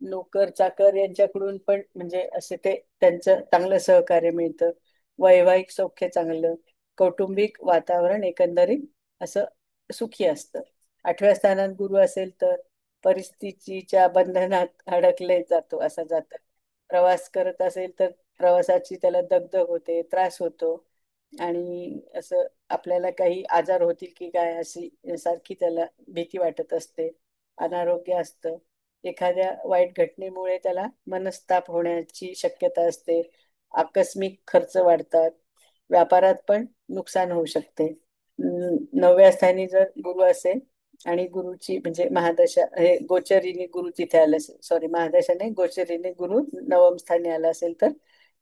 नोकर चाकर यांच्याकडून पण म्हणजे असे ते त्यांचं चांगलं सहकार्य मिळतं. वैवाहिक सौख्य चांगलं, कौटुंबिक वातावरण एकंदरीत असं सुखी असतं. 8व्या स्थानात गुरु असेल तर परिस्थितीच्या बंधनात अडकले जातो असा जात. प्रवास करत असेल तर प्रवासाची त्याला दगदग होते, त्रास होतो आणि असं आपल्याला काही आजार होतील की काय अशी सारखी त्याला भीती वाटत असते. अनारोग्य असतं. एखाद्या वाईट घटनेमुळे त्याला मनस्ताप होण्याची शक्यता असते. आकस्मिक खर्च वाढतात. व्यापारात पण नुकसान होऊ शकते. 9व्या स्थानी जर गुरु असेल आणि गुरुची म्हणजे महादशा हे गोचरीने गुरु तिथे आला असेल, सॉरी महादशा नाही, गोचरीने गुरु 9व्या स्थानी आला असेल तर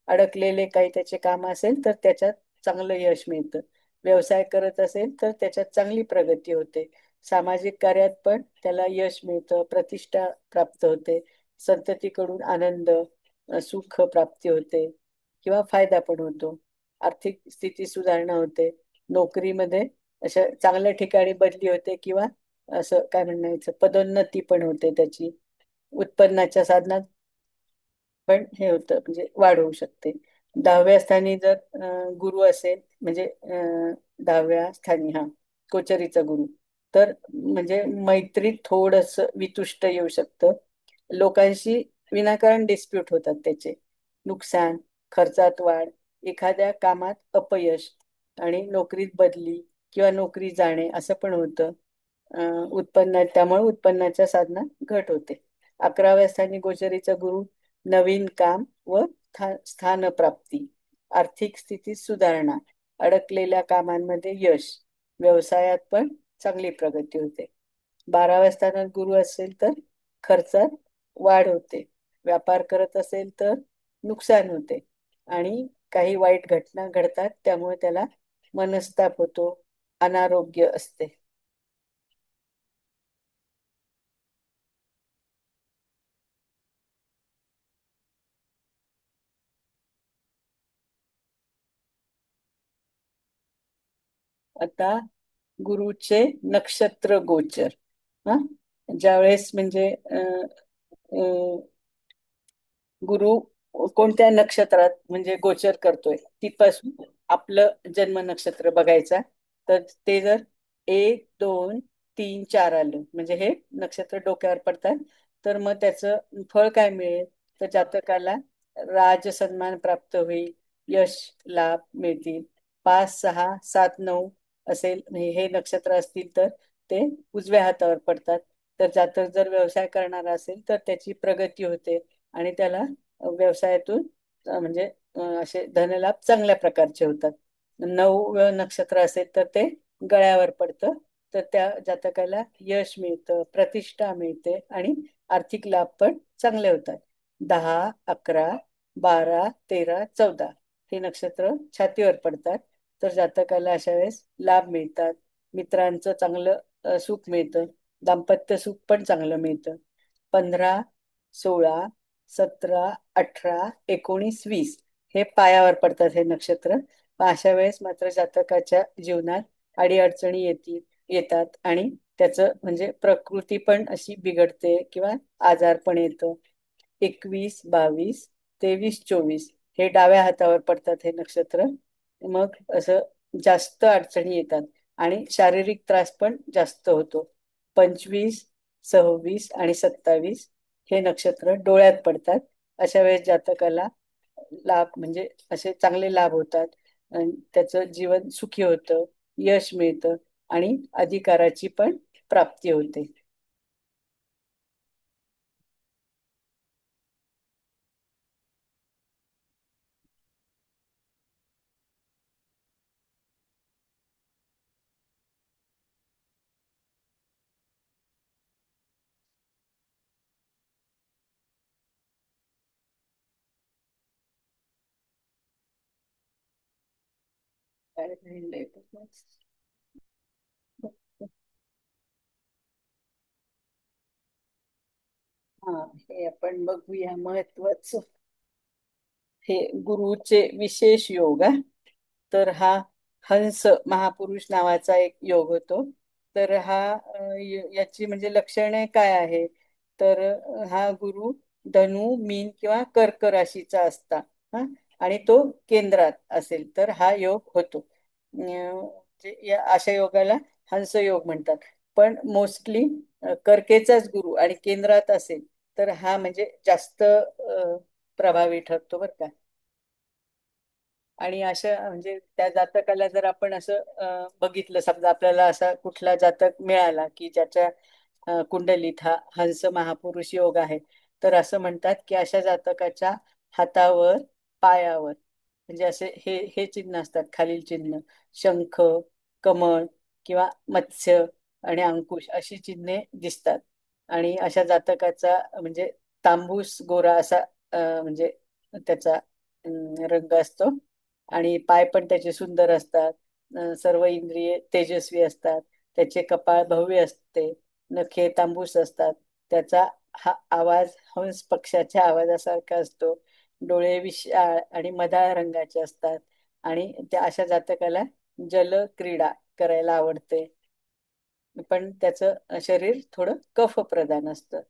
अडकलेले काही त्याचे काम असेल तर त्याच्यात चांगलं यश मिळतं. व्यवसाय करत असेल तर त्याच्यात चांगली प्रगती होते. सामाजिक कार्यात पण त्याला यश मिळतं, प्रतिष्ठा प्राप्त होते, संततीकडून आनंद, सुख प्राप्ती होते किंवा फायदा पण होतो. आर्थिक स्थिती सुधारणा होते. नोकरीमध्ये अशा चांगल्या ठिकाणी बदली होते किंवा असं काय म्हणायचं पदोन्नती पण होते त्याची. उत्पन्नाच्या साधनात पण हे होतं म्हणजे वाढ होऊ शकते. 10व्या स्थानी जर गुरु असेल म्हणजे 10व्या स्थानी हा गोचरीचा गुरु तर म्हणजे मैत्रीत थोडस वितुष्ट येऊ शकतं. लोकांशी विनाकारण डिस्प्यूट होतात त्याचे. नुकसान, खर्चात वाढ, एखाद्या कामात अपयश आणि नोकरीत बदली किंवा नोकरी जाणे असं पण होतं. त्यामुळे उत्पन्नाच्या साधनात घट होते. 11व्या स्थानी गोचरीचा गुरु नवीन काम व स्थानप्राप्ती, आर्थिक स्थिती सुधारणा, अडकलेल्या कामांमध्ये यश, व्यवसायात पण चांगली प्रगती होते. 12व्या स्थानात गुरु असेल तर खर्चात वाढ होते. व्यापार करत असेल तर नुकसान होते आणि काही वाईट घटना घडतात त्यामुळे त्याला मनस्ताप होतो, अनारोग्य असते. आता गुरुचे नक्षत्र गोचर. हा ज्यावेळेस म्हणजे गुरु कोणत्या नक्षत्रात म्हणजे गोचर करतोय तिथपासून आपलं जन्म नक्षत्र बघायचा. तर ते जर 1, 2, 3, 4 आलं म्हणजे हे नक्षत्र डोक्यावर पडतात तर मग त्याचं फळ काय मिळेल तर जातकाला राज सन्मान प्राप्त होईल, यश लाभ मिळतील. 5, 6, 7, 9 असेल म्हणजे हे नक्षत्र असतील तर ते उजव्या हातावर पडतात. तर जातक जर व्यवसाय करणारा असेल तर त्याची प्रगती होते आणि त्याला व्यवसायातून म्हणजे असे धनलाभ चांगल्या प्रकारचे होतात. 9 नक्षत्र असेल तर ते गळ्यावर पडतं. तर त्या जातकाला यश मिळतं, प्रतिष्ठा मिळते आणि आर्थिक लाभ पण चांगले होतात. 10, 11, 12, 13, 14 हे नक्षत्र छातीवर पडतात. तर जातकाला अशा वेळेस लाभ मिळतात. मित्रांचं चांगलं सुख मिळतं. दाम्पत्य सुख पण चांगलं मिळतं. 15, 16, 17, 18, 19, 20 हे पायावर पडतात हे नक्षत्र. अशा वेळेस मात्र जातकाच्या जीवनात अडीअडचणी येतात आणि त्याचं म्हणजे प्रकृती पण अशी बिघडते किंवा आजार पण येतो. 21, 22, 23, 24 हे डाव्या हातावर पडतात हे नक्षत्र. मग असं जास्त अडचणी येतात आणि शारीरिक त्रास पण जास्त होतो. 25, 26 आणि 27 हे नक्षत्र डोळ्यात पडतात. अशा वेळेस जातकाला लाभ म्हणजे असे चांगले लाभ होतात. त्याचं जीवन सुखी होतं, यश मिळतं आणि अधिकाराची पण प्राप्ती होते. काय राहिलंय बघा. हा, हे आपण बघूया महत्वाचं. हे गुरुचे विशेष योग हा. तर हा हंस महापुरुष नावाचा एक योग होतो. तर हा याची म्हणजे लक्षणे काय आहे, तर हा गुरु धनु मीन किंवा कर्क राशीचा असता. हा, आणि तो केंद्रात असेल तर हा योग होतो. या अशा योगाला हंस योग म्हणतात. पण मोस्टली कर्केचाच गुरु आणि केंद्रात असेल तर हा म्हणजे जास्त प्रभावी ठरतो बरं का. आणि अशा म्हणजे त्या जातकाला जर आपण असं बघितलं, समजा आपल्याला असा कुठला जातक मिळाला की ज्याच्या कुंडलीत हा हंस महापुरुष योग आहे, तर असं म्हणतात की अशा जातकाच्या हातावर, पायावर म्हणजे असे हे हे चिन्ह असतात, खालील चिन्ह: शंख, कमळ किंवा मत्स्य आणि अंकुश अशी चिन्हे दिसतात. आणि अशा जातकाचा म्हणजे तांबूस गोरा असा म्हणजे त्याचा रंग असतो. आणि पाय पण त्याचे सुंदर असतात. सर्व इंद्रिये तेजस्वी असतात. त्याचे कपाळ भव्य असते. नखे तांबूस असतात. त्याचा हा आवाज हंस पक्षाच्या आवाजासारखा असतो. डोळे विशाळ आणि मधाळ रंगाचे असतात. आणि त्या अशा जातकाला जल क्रीडा करायला आवडते. पण त्याचं शरीर थोडं कफ प्रधान असतं.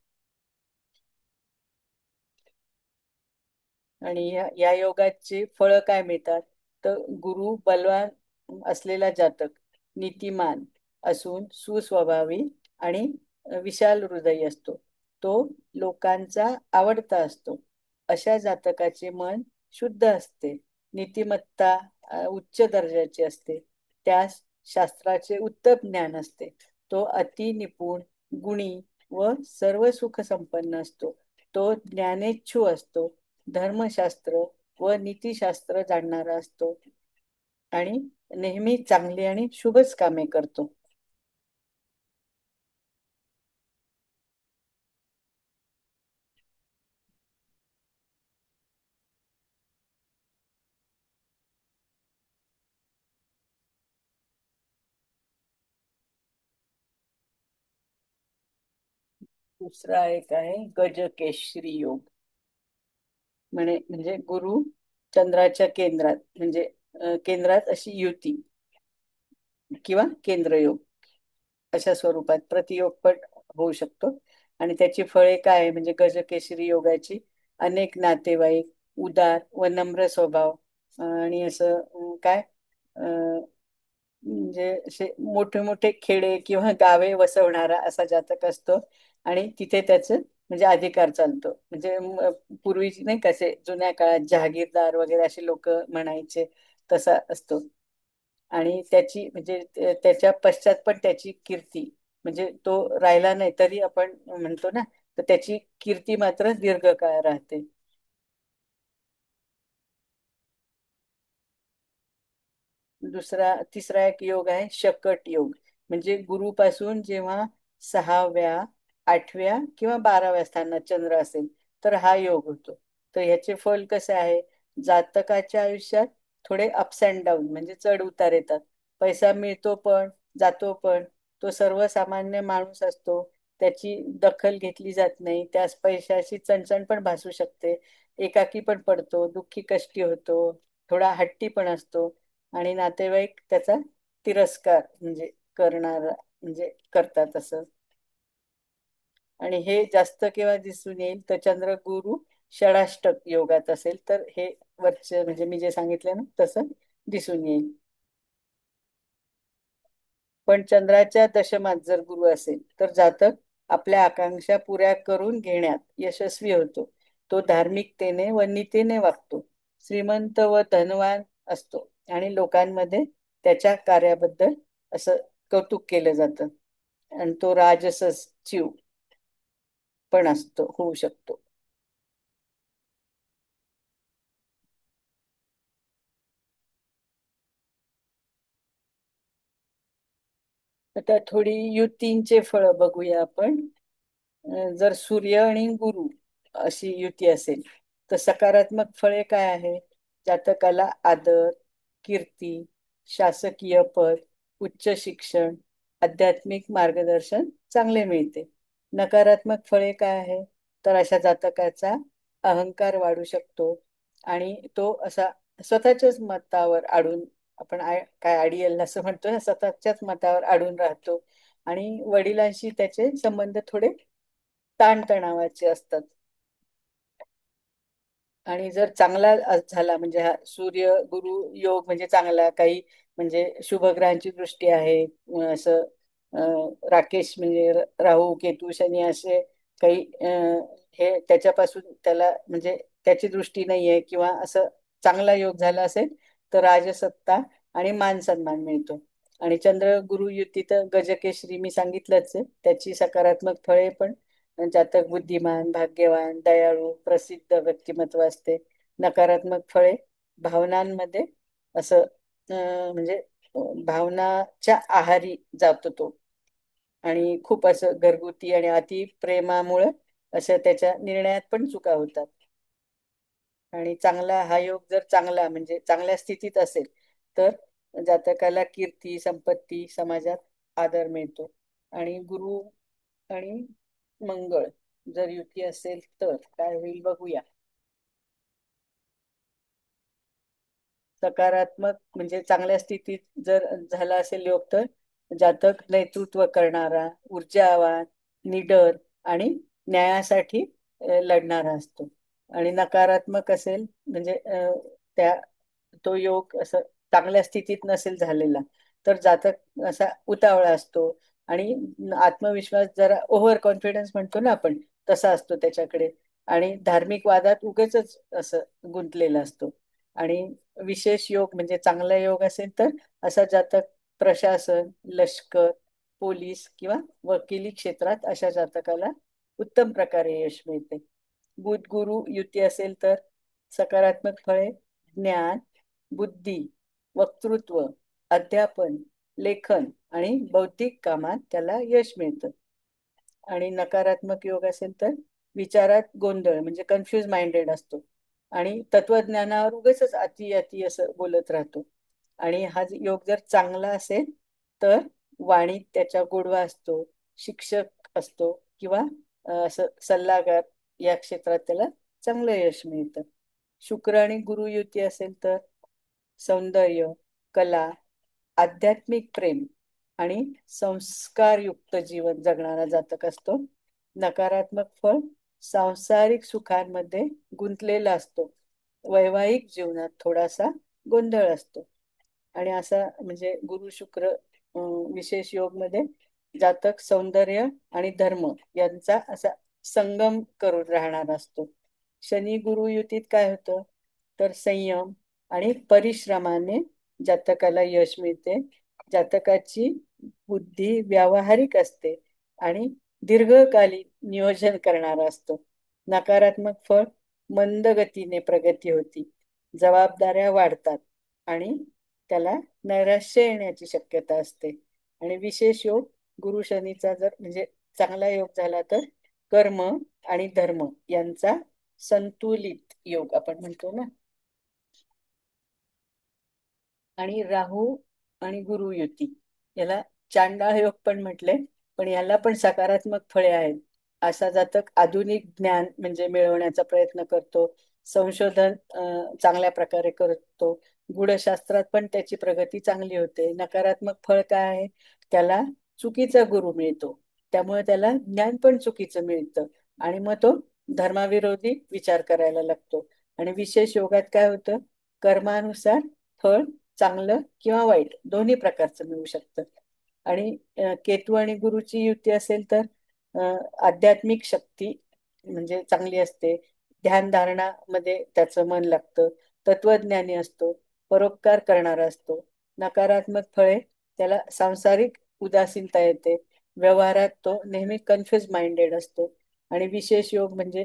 आणि या योगाची फळं काय मिळतात, तर गुरु बलवान असलेला जातक नीतिमान असून सुस्वभावी आणि विशाल हृदयी असतो. तो लोकांचा आवडता असतो. अशा जातकाचे मन शुद्ध असते. नीतिमत्ता उच्च दर्जाची असते. त्यास शास्त्राचे उत्तम ज्ञान असते. तो अति निपुण, गुणी व सर्व सुख संपन्न असतो. तो ज्ञानेच्छू असतो. धर्मशास्त्र व नीतिशास्त्र जाणणारा असतो आणि नेहमी चांगली आणि शुभच कामे करतो. दुसरा एक आहे गजकेशरी योग. म्हणजे गुरु चंद्राच्या केंद्रात म्हणजे केंद्रात अशी युती किंवा केंद्रयोग अशा स्वरूपात प्रतियोग पण होऊ शकतो. आणि त्याची फळे काय आहे, म्हणजे गजकेसरी योगाची अनेक नातेवाईक, उदार व नम्र स्वभाव, आणि असं काय म्हणजे असे मोठे मोठे खेडे किंवा गावे वसवणारा असा जातक असतो. आणि तिथे त्याचं म्हणजे अधिकार चालतो. म्हणजे पूर्वी नाही कसे जुन्या काळात जहागीरदार वगैरे असे लोक म्हणायचे, तसा असतो. आणि त्याची म्हणजे त्याच्या पश्चात पण त्याची कीर्ती, म्हणजे तो राहिला नाही तरी आपण म्हणतो ना, तर त्याची कीर्ती मात्र दीर्घकाळ राहते. तिसरा एक योग आहे शकट योग. म्हणजे गुरुपासून जेव्हा 6व्या, 8व्या किंवा 12व्या स्थानात चंद्र असेल तर हा योग होतो. तर ह्याचे फल कसे आहे, जातकाच्या आयुष्यात थोडे अप्स अँड डाऊन म्हणजे चढ उतार येतात. पैसा मिळतो पण जातो पण. तो सर्वसामान्य माणूस असतो. त्याची दखल घेतली जात नाही. त्यास पैशाची चणचण पण भासू शकते. एकाकी पण पडतो, दुःखी कष्टी होतो, थोडा हट्टी पण असतो. आणि नातेवाईक त्याचा तिरस्कार म्हणजे करणार म्हणजे करतात असं. आणि हे जास्त केव्हा दिसून येईल, तर चंद्र गुरु षडाष्टक योगात असेल तर हे वरचे म्हणजे मी जे सांगितलं ना तसं दिसून येईल. पण चंद्राच्या दशमात जर गुरु असेल तर जातक आपल्या आकांक्षा पुऱ्या करून घेण्यात यशस्वी होतो. तो धार्मिकतेने व नीतीने वागतो. श्रीमंत व धनवान असतो आणि लोकांमध्ये त्याच्या कार्याबद्दल असं कौतुक केलं जातं. आणि तो राजसचिव पण असतो, होऊ शकतो. आता थोडी युतींचे फळ बघूया आपण. जर सूर्य आणि गुरु अशी युती असेल तर सकारात्मक फळे काय आहे, जातकाला आदर, कीर्ती, शासकीय पद, उच्च शिक्षण, आध्यात्मिक मार्गदर्शन चांगले मिळते. नकारात्मक फळे काय आहे, तर अशा जातकाचा अहंकार वाढू शकतो आणि तो असा स्वतःच्याच मतावर अडून, आपण काय आडियल असं म्हणतो ना, स्वतःच्याच मतावर अडून राहतो आणि वडिलांशी त्याचे संबंध थोडे ताणतणावाचे असतात. आणि जर चांगला झाला म्हणजे हा सूर्य गुरु योग म्हणजे चांगला, काही म्हणजे शुभग्रहांची दृष्टी आहे, असं राकेश म्हणजे राहू केतू शनी असे काही हे त्याच्यापासून त्याला म्हणजे त्याची दृष्टी नाहीये किंवा असं चांगला योग झाला असेल तर राजसत्ता आणि मान सन्मान मिळतो. आणि चंद्र गुरु युती तर गजकेश्री मी सांगितलंच आहे, त्याची सकारात्मक फळे पण जातक बुद्धिमान, भाग्यवान, दयाळू, प्रसिद्ध व्यक्तिमत्व असते. नकारात्मक फळे भावनांमध्ये असं म्हणजे भावनाच्या आहारी जातो तो आणि खूप असं घरगुती आणि अति प्रेमामुळे असं त्याच्या निर्णयात पण चुका होतात. आणि चांगला हा योग जर चांगला म्हणजे चांगल्या स्थितीत असेल तर जातकाला कीर्ती, संपत्ती, समाजात आदर मिळतो. आणि गुरु आणि मंगळ जर युती असेल तर काय होईल बघूया. सकारात्मक म्हणजे चांगल्या स्थितीत जर झाला असेल योग तर जातक नेतृत्व करणारा, ऊर्जावान, निडर आणि न्यायासाठी लढणारा असतो. आणि नकारात्मक असेल म्हणजे त्या तो योग असं चांगल्या स्थितीत नसेल झालेला तर जातक असा उतावळा असतो आणि आत्मविश्वास जरा ओव्हर कॉन्फिडन्स म्हणतो ना आपण, तसा असतो त्याच्याकडे आणि धार्मिक वादात उगेच असं गुंतलेला असतो. आणि विशेष योग म्हणजे चांगला योग असेल तर असा जातक प्रशासन, लष्कर, पोलीस किंवा वकिली क्षेत्रात अशा जातकाला उत्तम प्रकारे यश मिळते. बुध गुरु युती असेल तर सकारात्मक फळे ज्ञान, बुद्धी, वक्तृत्व, अध्यापन, लेखन आणि बौद्धिक कामात त्याला यश मिळतं. आणि नकारात्मक योग असेल तर विचारात गोंधळ म्हणजे कन्फ्युज माइंडेड असतो आणि तत्वज्ञानावर उगाचच अति अति असं बोलत राहतो. आणि हा योग जर चांगला असेल तर वाणीत त्याच्या गोडवा असतो, शिक्षक असतो किंवा असं सल्लागार या क्षेत्रात त्याला चांगलं यश मिळतं. शुक्र आणि गुरु युती असेल तर सौंदर्य, कला, आध्यात्मिक प्रेम आणि संस्कारयुक्त जीवन जगणारा जातक असतो. नकारात्मक फळ सांसारिक सुखांमध्ये गुंतलेला असतो, वैवाहिक जीवनात थोडासा गोंधळ असतो. आणि असा म्हणजे गुरु शुक्र विशेष योग मध्ये जातक सौंदर्य आणि धर्म यांचा असा संगम करून राहणार असतो. शनी गुरु युतीत काय होतं तर संयम आणि परिश्रमाने जातकाला यश मिळते. जातकाची बुद्धी व्यावहारिक असते आणि दीर्घकालीन नियोजन करणारा असतो. नकारात्मक फळ मंद गतीने प्रगती होती, जबाबदाऱ्या वाढतात आणि त्याला नैराश्य येण्याची शक्यता असते. आणि विशेष योग गुरु शनीचा जर म्हणजे चांगला योग झाला तर कर्म आणि धर्म यांचा संतुलित योग आपण म्हणतो ना. आणि राहू आणि गुरु युती याला चांडाळ योग पण म्हटले, पण याला पण सकारात्मक फळे आहेत. असा जातक आधुनिक ज्ञान म्हणजे मिळवण्याचा प्रयत्न करतो, संशोधन चांगल्या प्रकारे करतो, गूढशास्त्रात पण त्याची प्रगती चांगली होते. नकारात्मक फळ काय आहे, त्याला चुकीचा गुरु मिळतो, त्यामुळे त्याला ज्ञान पण चुकीचं मिळतं आणि मग तो धर्माविरोधी विचार करायला लागतो. आणि विशेष योगात काय होतं, कर्मानुसार फळ चांगलं किंवा वाईट दोन्ही प्रकारचं मिळू शकतं. आणि केतू आणि गुरुची युती असेल तर आध्यात्मिक शक्ती म्हणजे चांगली असते, ध्यानधारणामध्ये त्याचं मन लागतं, तत्वज्ञानी असतो, परोपकार करणारा असतो. नकारात्मक फळे त्याला सांसारिक उदासीनता येते, व्यवहारात तो नेहमी कन्फ्युज माइंडेड असतो. आणि विशेष योग म्हणजे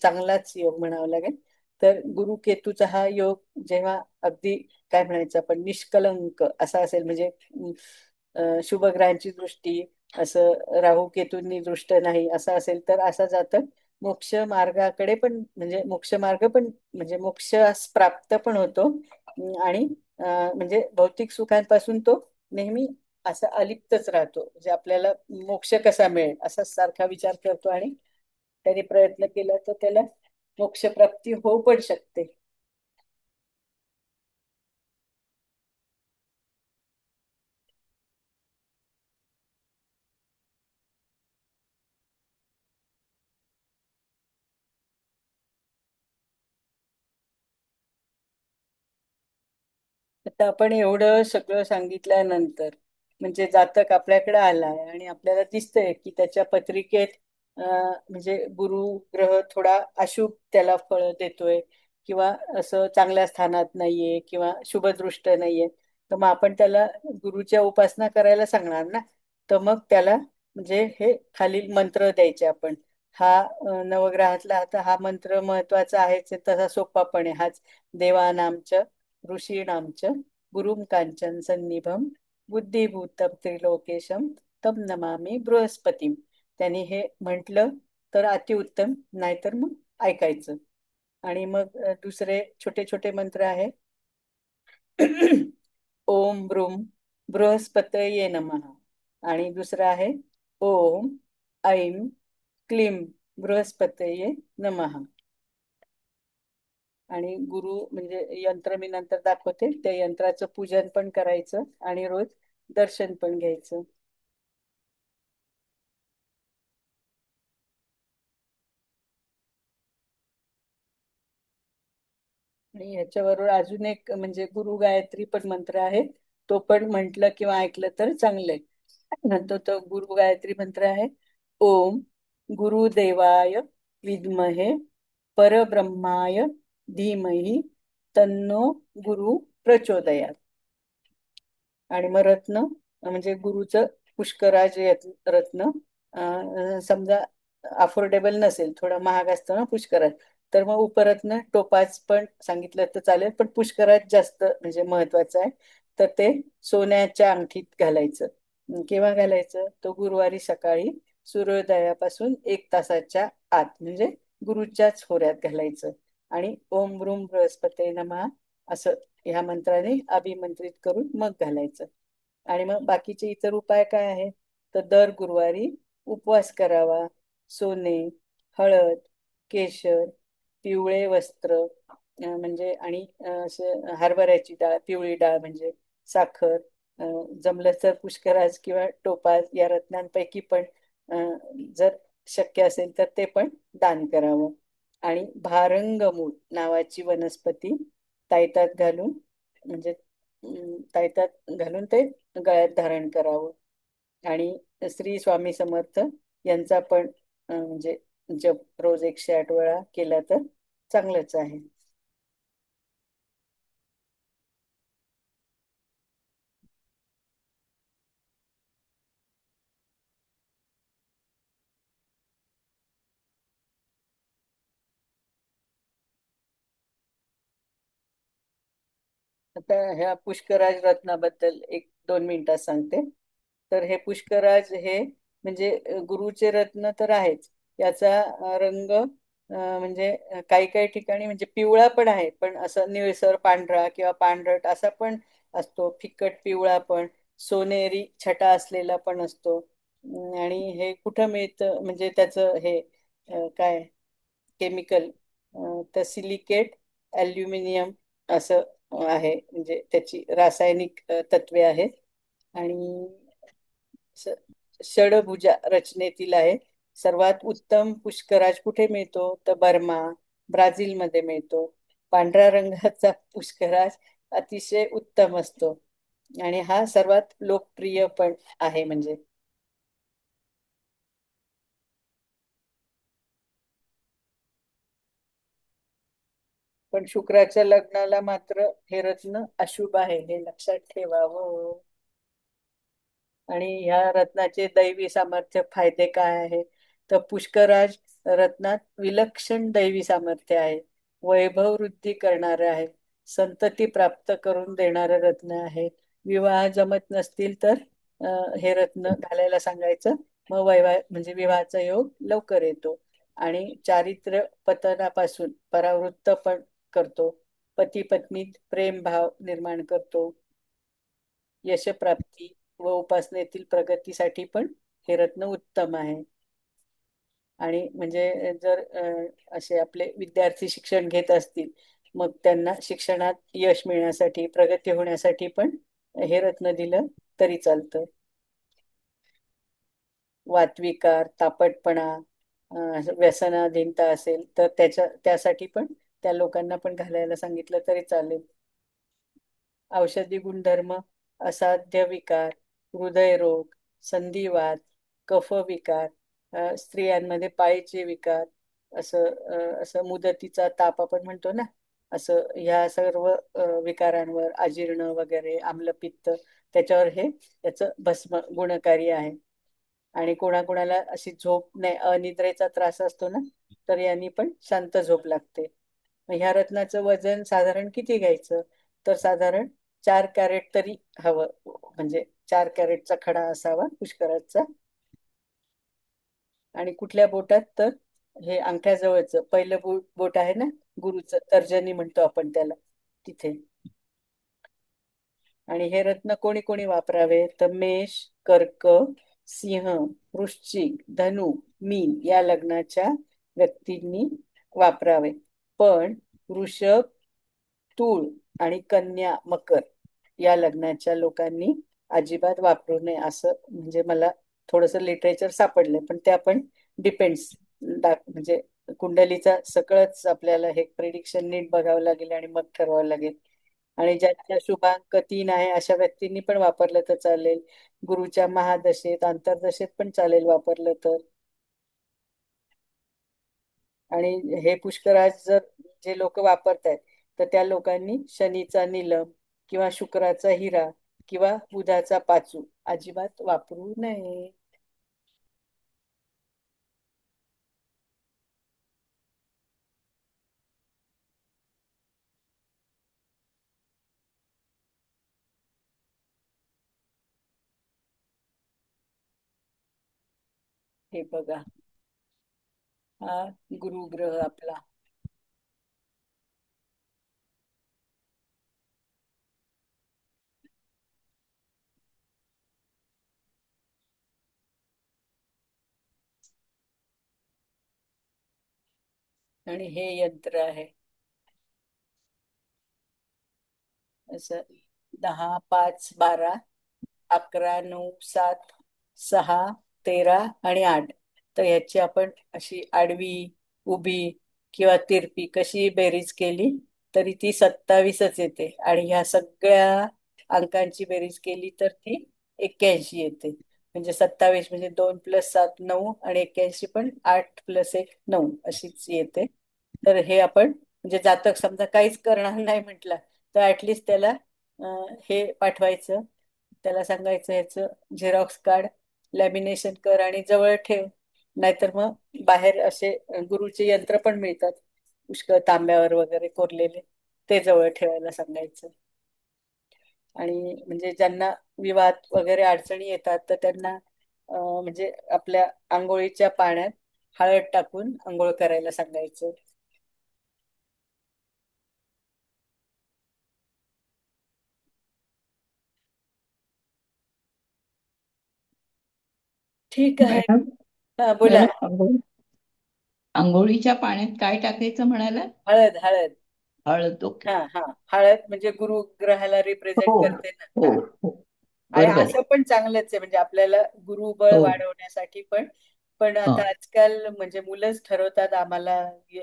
चांगलाच योग म्हणावा लागेल तर गुरु केतूचा हा योग जेव्हा अगदी काय म्हणायचं आपण निष्कलंक असा असेल म्हणजे शुभग्रहांची दृष्टी असं राहू केतूंनी दृष्ट नाही असं असेल तर असा जातक मोक्ष मार्गाकडे पण म्हणजे मोक्ष मार्ग पण म्हणजे मोक्ष प्राप्त पण होतो आणि म्हणजे भौतिक सुखांपासून तो नेहमी असा अलिप्तच राहतो. म्हणजे आपल्याला मोक्ष कसा मिळेल असा सारखा विचार करतो आणि त्याने प्रयत्न केला तर त्याला मोक्ष प्राप्ती होऊ पण शकते. आता आपण एवढं सगळं सांगितल्यानंतर म्हणजे जातक आपल्याकडे आलाय आणि आपल्याला दिसतंय की त्याच्या पत्रिकेत म्हणजे गुरु ग्रह थोडा अशुभ त्याला फळ देतोय किंवा असं चांगल्या स्थानात नाहीये किंवा शुभदृष्ट नाहीये. तर मग आपण त्याला गुरुच्या उपासना करायला सांगणार ना. तर मग त्याला म्हणजे हे खालील मंत्र द्यायचे आपण. हा नवग्रहातला आता हा मंत्र महत्वाचा आहेच आहे, तसा सोपा पण आहे. हाच देवानामच ऋषीणांच गुरुं कांचन सन्निभम बुद्धिभूतम त्रिलोकेशम तम नमामि बृहस्पतीम. त्यांनी हे म्हटलं तर अतिउत्तम, नाहीतर मग ऐकायचं. आणि मग दुसरे छोटे छोटे मंत्र आहे. ओम ब्रूम बृहस्पतये नमः. आणि दुसरा आहे ओम ऐं क्लीम बृहस्पतये नमः. आणि गुरु म्हणजे यंत्र मी नंतर दाखवते, त्या यंत्राचं पूजन पण करायचं आणि रोज दर्शन पण घ्यायचं. आणि ह्याच्याबरोबर अजून एक म्हणजे गुरु गायत्री पण मंत्र आहे. तो पण म्हटलं किंवा ऐकलं तर चांगलंय. तो तो गुरु गायत्री मंत्र आहे. ओम गुरुदेवाय विद्महे परब्रह्माय धीमहि तन्नो गुरु प्रचोदयात. आणि मग रत्न म्हणजे गुरुचं पुष्कराज रत्न समजा अफोर्डेबल नसेल, थोडा महाग असतो ना पुष्कराज, तर मग उपरत्न टोपाज पण सांगितलं तर चालेल, पण पुष्कराज जास्त म्हणजे महत्वाचं आहे. तर ते सोन्याच्या अंगठीत घालायचं. केव्हा घालायचं? तो गुरुवारी सकाळी सूर्योदयापासून 1 तासाच्या आत म्हणजे गुरुच्याच होऱ्यात घालायचं. आणि ओम ब्रूम बृहस्पते नमः असं ह्या मंत्राने अभिमंत्रित करून मग घालायचं. आणि मग बाकीचे इतर उपाय काय आहेत? तर दर गुरुवारी उपवास करावा. सोने, हळद, केशर, पिवळे वस्त्र म्हणजे आणि असं हरभऱ्याची डाळ, पिवळी डाळ म्हणजे साखर, जमलं तर पुष्कराज किंवा टोपाज या रत्नांपैकी पण जर शक्य असेल तर ते पण दान करावं. आणि भारंगमूळ नावाची वनस्पती ताईतात घालून म्हणजे ताईतात घालून ते गळ्यात धारण करावं. आणि श्री स्वामी समर्थ यांचा पण म्हणजे जप रोज 108 वेळा केला तर चांगलंच आहे. आता ह्या पुष्कराज रत्नाबद्दल 1-2 मिनिटात सांगते. तर हे पुष्कराज हे म्हणजे गुरुचे रत्न तर आहेच. याचा रंग म्हणजे काही काही ठिकाणी म्हणजे पिवळा पण आहे, पण असं निळसर पांढरा किंवा पांढरट असा पण असतो. फिकट पिवळा पण, सोनेरी छटा असलेला पण असतो. आणि हे कुठं मिळतं म्हणजे त्याचं हे काय केमिकल तर सिलिकेट ॲल्युमिनियम असं आहे, म्हणजे त्याची रासायनिक तत्वे आहेत. आणि ष- षडभुजा रचनेतील आहे. सर्वात उत्तम पुष्कराज कुठे मिळतो? तर बर्मा, ब्राझीलमध्ये मिळतो. पांढऱ्या रंगाचा पुष्कराज अतिशय उत्तम असतो आणि हा सर्वात लोकप्रिय पण आहे. म्हणजे पण शुक्राच्या लग्नाला मात्र हे रत्न अशुभ आहे, हे लक्षात ठेवावं. आणि ह्या रत्नाचे दैवी सामर्थ्य फायदे काय आहे? तर पुष्कराज रत्नात विलक्षण दैवी सामर्थ्य आहे. वैभव वृद्धी करणारे आहे. संतती प्राप्त करून देणारे रत्न आहे. विवाह जमत नसतील तर हे रत्न घालायला सांगायचं. मग वैवाह म्हणजे विवाहाचा योग लवकर येतो. आणि चारित्र्य पतनापासून परावृत्त पण करतो. पती पत्नीत प्रेम भाव निर्माण करतो. यशप्राप्ती व उपासनेतील प्रगतीसाठी पण हे रत्न उत्तम आहे. आणि म्हणजे जर असे आपले विद्यार्थी शिक्षण घेत असतील, मग त्यांना शिक्षणात यश मिळण्यासाठी, प्रगती होण्यासाठी पण हे रत्न दिलं तरी चालतं. वातविकार, तापटपणा, व्यसनाधीनता असेल तर त्यासाठी पण त्या लोकांना पण घालायला सांगितलं तरी चालेल. औषधी गुणधर्म, असाध्य विकार, हृदयरोग, संधिवात, कफविकार, स्त्रियांमध्ये पाळीचे विकार, असं मुदतीचा ताप आपण म्हणतो ना, असं ह्या सर्व विकारांवर, अजीर्ण वगैरे, आम्लपित्त, त्याच्यावर हे याचं भस्म गुणकारी आहे. आणि कोणाकोणाला अशी झोप नाही, अनिद्रेचा त्रास असतो ना, तर यांनी पण शांत झोप लागते. ह्या रत्नाचं वजन साधारण किती घ्यायचं, तर साधारण 4 कॅरेट तरी हवं. म्हणजे 4 कॅरेटचा खडा असावा पुष्कराचा. आणि कुठल्या बोटात, तर हे अंगठ्याजवळचं पहिलं बोट आहे ना, गुरुचं तर्जनी म्हणतो आपण त्याला, तिथे. आणि हे रत्न कोणी कोणी वापरावे, तर मेष, कर्क, सिंह, वृश्चिक, धनु, मीन या लग्नाच्या व्यक्तींनी वापरावे. पण वृषभ, तूळ आणि कन्या, मकर या लग्नाच्या लोकांनी अजिबात वापरू नये, असं म्हणजे मला थोडस लिटरेचर सापडलंय. पण ते आपण डिपेंड्स, म्हणजे कुंडलीचा सगळंच आपल्याला हे प्रिडिक्शन नीट बघावं लागेल आणि मग ठरवावं लागेल. आणि ज्यांच्या शुभांक 3 आहे अशा व्यक्तींनी पण वापरलं तर चालेल. गुरुच्या महादशेत, अंतर्दशेत पण चालेल वापरलं तर. आणि हे पुष्कराज जर जे लोक वापरतायत, तर त्या लोकांनी शनीचा नीलम किंवा शुक्राचा हिरा किंवा बुधाचा पाचू अजिबात वापरू नये. हे बघा, हा गुरुग्रह आपला. आणि हे यंत्र आहे असं 10, 5, 12, 11, 9, 7, 6, 13 आणि 8. तर ह्याची आपण अशी आडवी, उभी किंवा तिरपी कशी बेरीज केली तरी ती 27च येते. आणि ह्या सगळ्या अंकांची बेरीज केली तर ती 81 येते. म्हणजे 27 म्हणजे 2 + 7 9, आणि 81 पण 8 + 1 9 अशीच येते. तर हे आपण म्हणजे जातक समजा काहीच करणार नाही म्हटलं, तर ऍटलिस्ट त्याला हे पाठवायचं, त्याला सांगायचं ह्याचं झेरॉक्स काढ, लॅमिनेशन कर आणि जवळ ठेव. नाहीतर मग बाहेर असे गुरुचे यंत्र पण मिळतात पुष्कळ तांब्यावर वगैरे कोरलेले, ते जवळ ठेवायला सांगायचं. आणि म्हणजे ज्यांना विवाहात वगैरे अडचणी येतात, तर त्यांना म्हणजे आपल्या आंघोळीच्या पाण्यात हळद टाकून आंघोळ करायला सांगायचं. ठीक आहे. मॅडम, हा बोला. मॅडम आंघोळीच्या पाण्यात काय टाकायचं म्हणाला? हळद, हळद. हळद. ओके. हा हा, हळद म्हणजे गुरुग्रहाला रिप्रेझेंट हो करते ना. हो हा. हो. आणि बरोबर असं आहे. पण चांगलंच आहे, म्हणजे आपल्याला गुरुबळ हो. वाढवण्यासाठी पण. पण आता हं. आजकाल म्हणजे मुलंच ठरवतात आम्हाला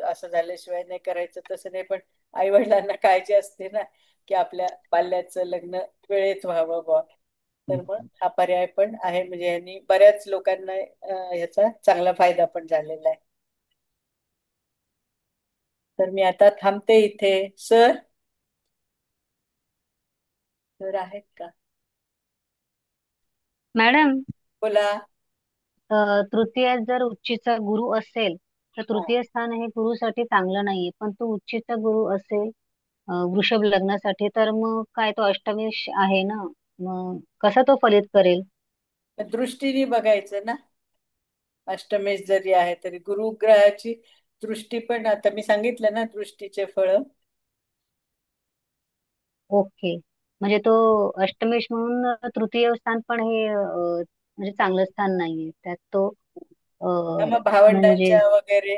असं झाल्याशिवाय नाही करायचं, तसं नाही. पण आई वडिलांना काळजी असते ना, की आपल्या बाल्याचं लग्न वेळेत व्हावं बुवा. तर मग हा पर्याय पण आहे. म्हणजे यांनी बऱ्याच लोकांना ह्याचा चांगला फायदा पण झालेला आहे. तर मी आता थांबते इथे. सर, सर आहेत का? मॅडम, बोला. तृतीय जर उच्चीचा गुरु असेल तर हा. तृतीय स्थान हे गुरुसाठी चांगलं नाहीये, पण तो उच्चीचा गुरु असेल वृषभ लग्नासाठी, तर मग काय तो अष्टमेश आहे ना, मग कसा तो फलित करेल? दृष्टीने बघायचं ना. अष्टमेश जरी आहे तरी गुरुग्रहाची दृष्टी पण, आता मी सांगितलं ना दृष्टीचे फळ. ओके. म्हणजे तो अष्टमेश म्हणून तृतीय स्थान पण हे म्हणजे चांगलं स्थान नाहीये त्यात तो अ, मग म्हणजे भावंडांच्या वगैरे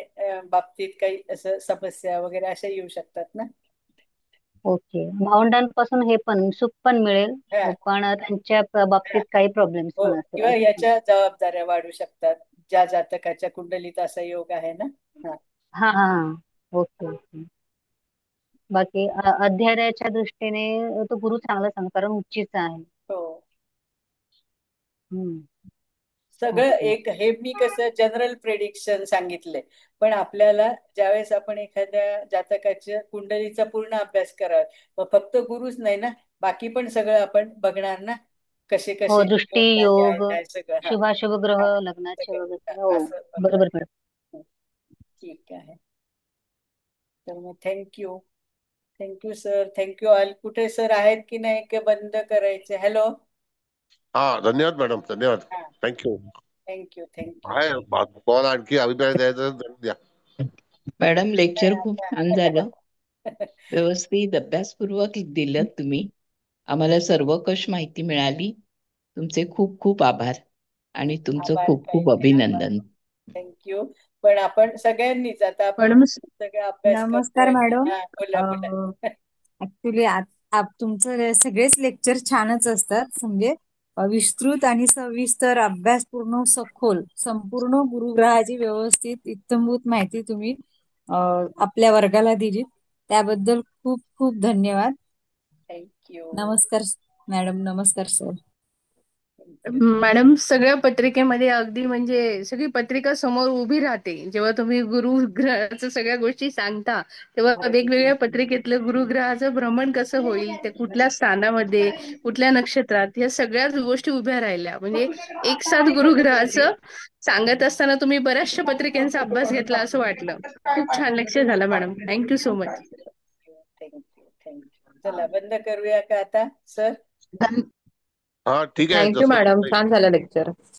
बाबतीत काही असं समस्या वगैरे अशा येऊ शकतात ना. ओके, भावंडांपासून हे पण सुख पण मिळेल, हा, पण त्यांच्या बाबतीत हा. काही प्रॉब्लेम्स हो, पण असेल किंवा असं. याच्या जबाबदाऱ्या वाढू शकतात ज्या जातकाच्या कुंडलीत असा योग आहे ना. हा. हा हा हा. Okay okay. बाकी अध्यायाच्या दृष्टीने तो गुरु चांगला सांग कारण उच्चीचा आहे. हो, हम्म. सगळं ओके. एक हे मी कसं जनरल प्रेडिक्शन सांगितलंय. पण आपल्याला ज्यावेळेस आपण एखाद्या जातकाच्या कुंडलीचा पूर्ण अभ्यास कराल, मग फक्त गुरुच नाही ना, बाकी पण सगळं आपण बघणार ना, कसे हो, कसे दृष्टी योग काय योग, आहे काय सगळं. हा, शुभाशुभ ग्रह हा, लग्नाचे सगळं वगैरे. हो, असं बघणार. बरोबर मॅडम. ठीक आहे. तर मग thank you. Thank you sir, thank you all. कुठे सर आहेत की नाही की बंद करायचे? हॅलो. हा, धन्यवाद मॅडम, धन्यवाद. हा, थँक्यू. Thank you thank you. आहे कोण आणखी अभिप्राय द्यायचा तर द्या. मॅडम, लेक्चर खूप आता छान झालं. व्यवस्थित अभ्यासपूर्वक दिलं तुम्ही. आम्हाला सर्वकष माहिती मिळाली. तुमचे खूप खूप आभार आणि तुमचं आभार, खूप काही खूप नाही, आभार. अभिनंदन. थँक्यू. पण आपण सगळ्यांनीच आता आपण मॅडम सगळा अभ्यास नमस्कार करतोय. मॅडम. हा, बोला बोला. ऍक्च्युली तुमचं सगळेच लेक्चर छानच असतात म्हणजे विस्तृत आणि सविस्तर अभ्यासपूर्ण सखोल संपूर्ण गुरुग्रहाची व्यवस्थित इत्थंभूत माहिती तुम्ही आपल्या वर्गाला दिली त्याबद्दल खूप खूप धन्यवाद. थँक्यू. नमस्कार मॅडम. नमस्कार सर. थँक्यू. मॅडम, सगळ्या पत्रिकेमध्ये अगदी म्हणजे सगळी पत्रिका समोर उभी राहते. जेव्हा तुम्ही गुरुग्रहाचं सगळ्या गोष्टी सांगता, तेव्हा वेगवेगळ्या पत्रिकेतलं गुरुग्रहाचं भ्रमण कसं होईल, ते कुठल्या स्थानामध्ये, कुठल्या नक्षत्रात, या सगळ्याच गोष्टी उभ्या राहिल्या. म्हणजे एक साथ गुरुग्रहाचं सांगत असताना तुम्ही बऱ्याचशा पत्रिकांचा अभ्यास घेतला असं वाटलं. खूप छान लेक्चर झालं madam. Thank you so much. Thank you thank you. चला बंद करूया का आता सर? हा, ठीक आहे थँक्यू जसं मॅडम, तुम्हाला छान झालं लेक्चर.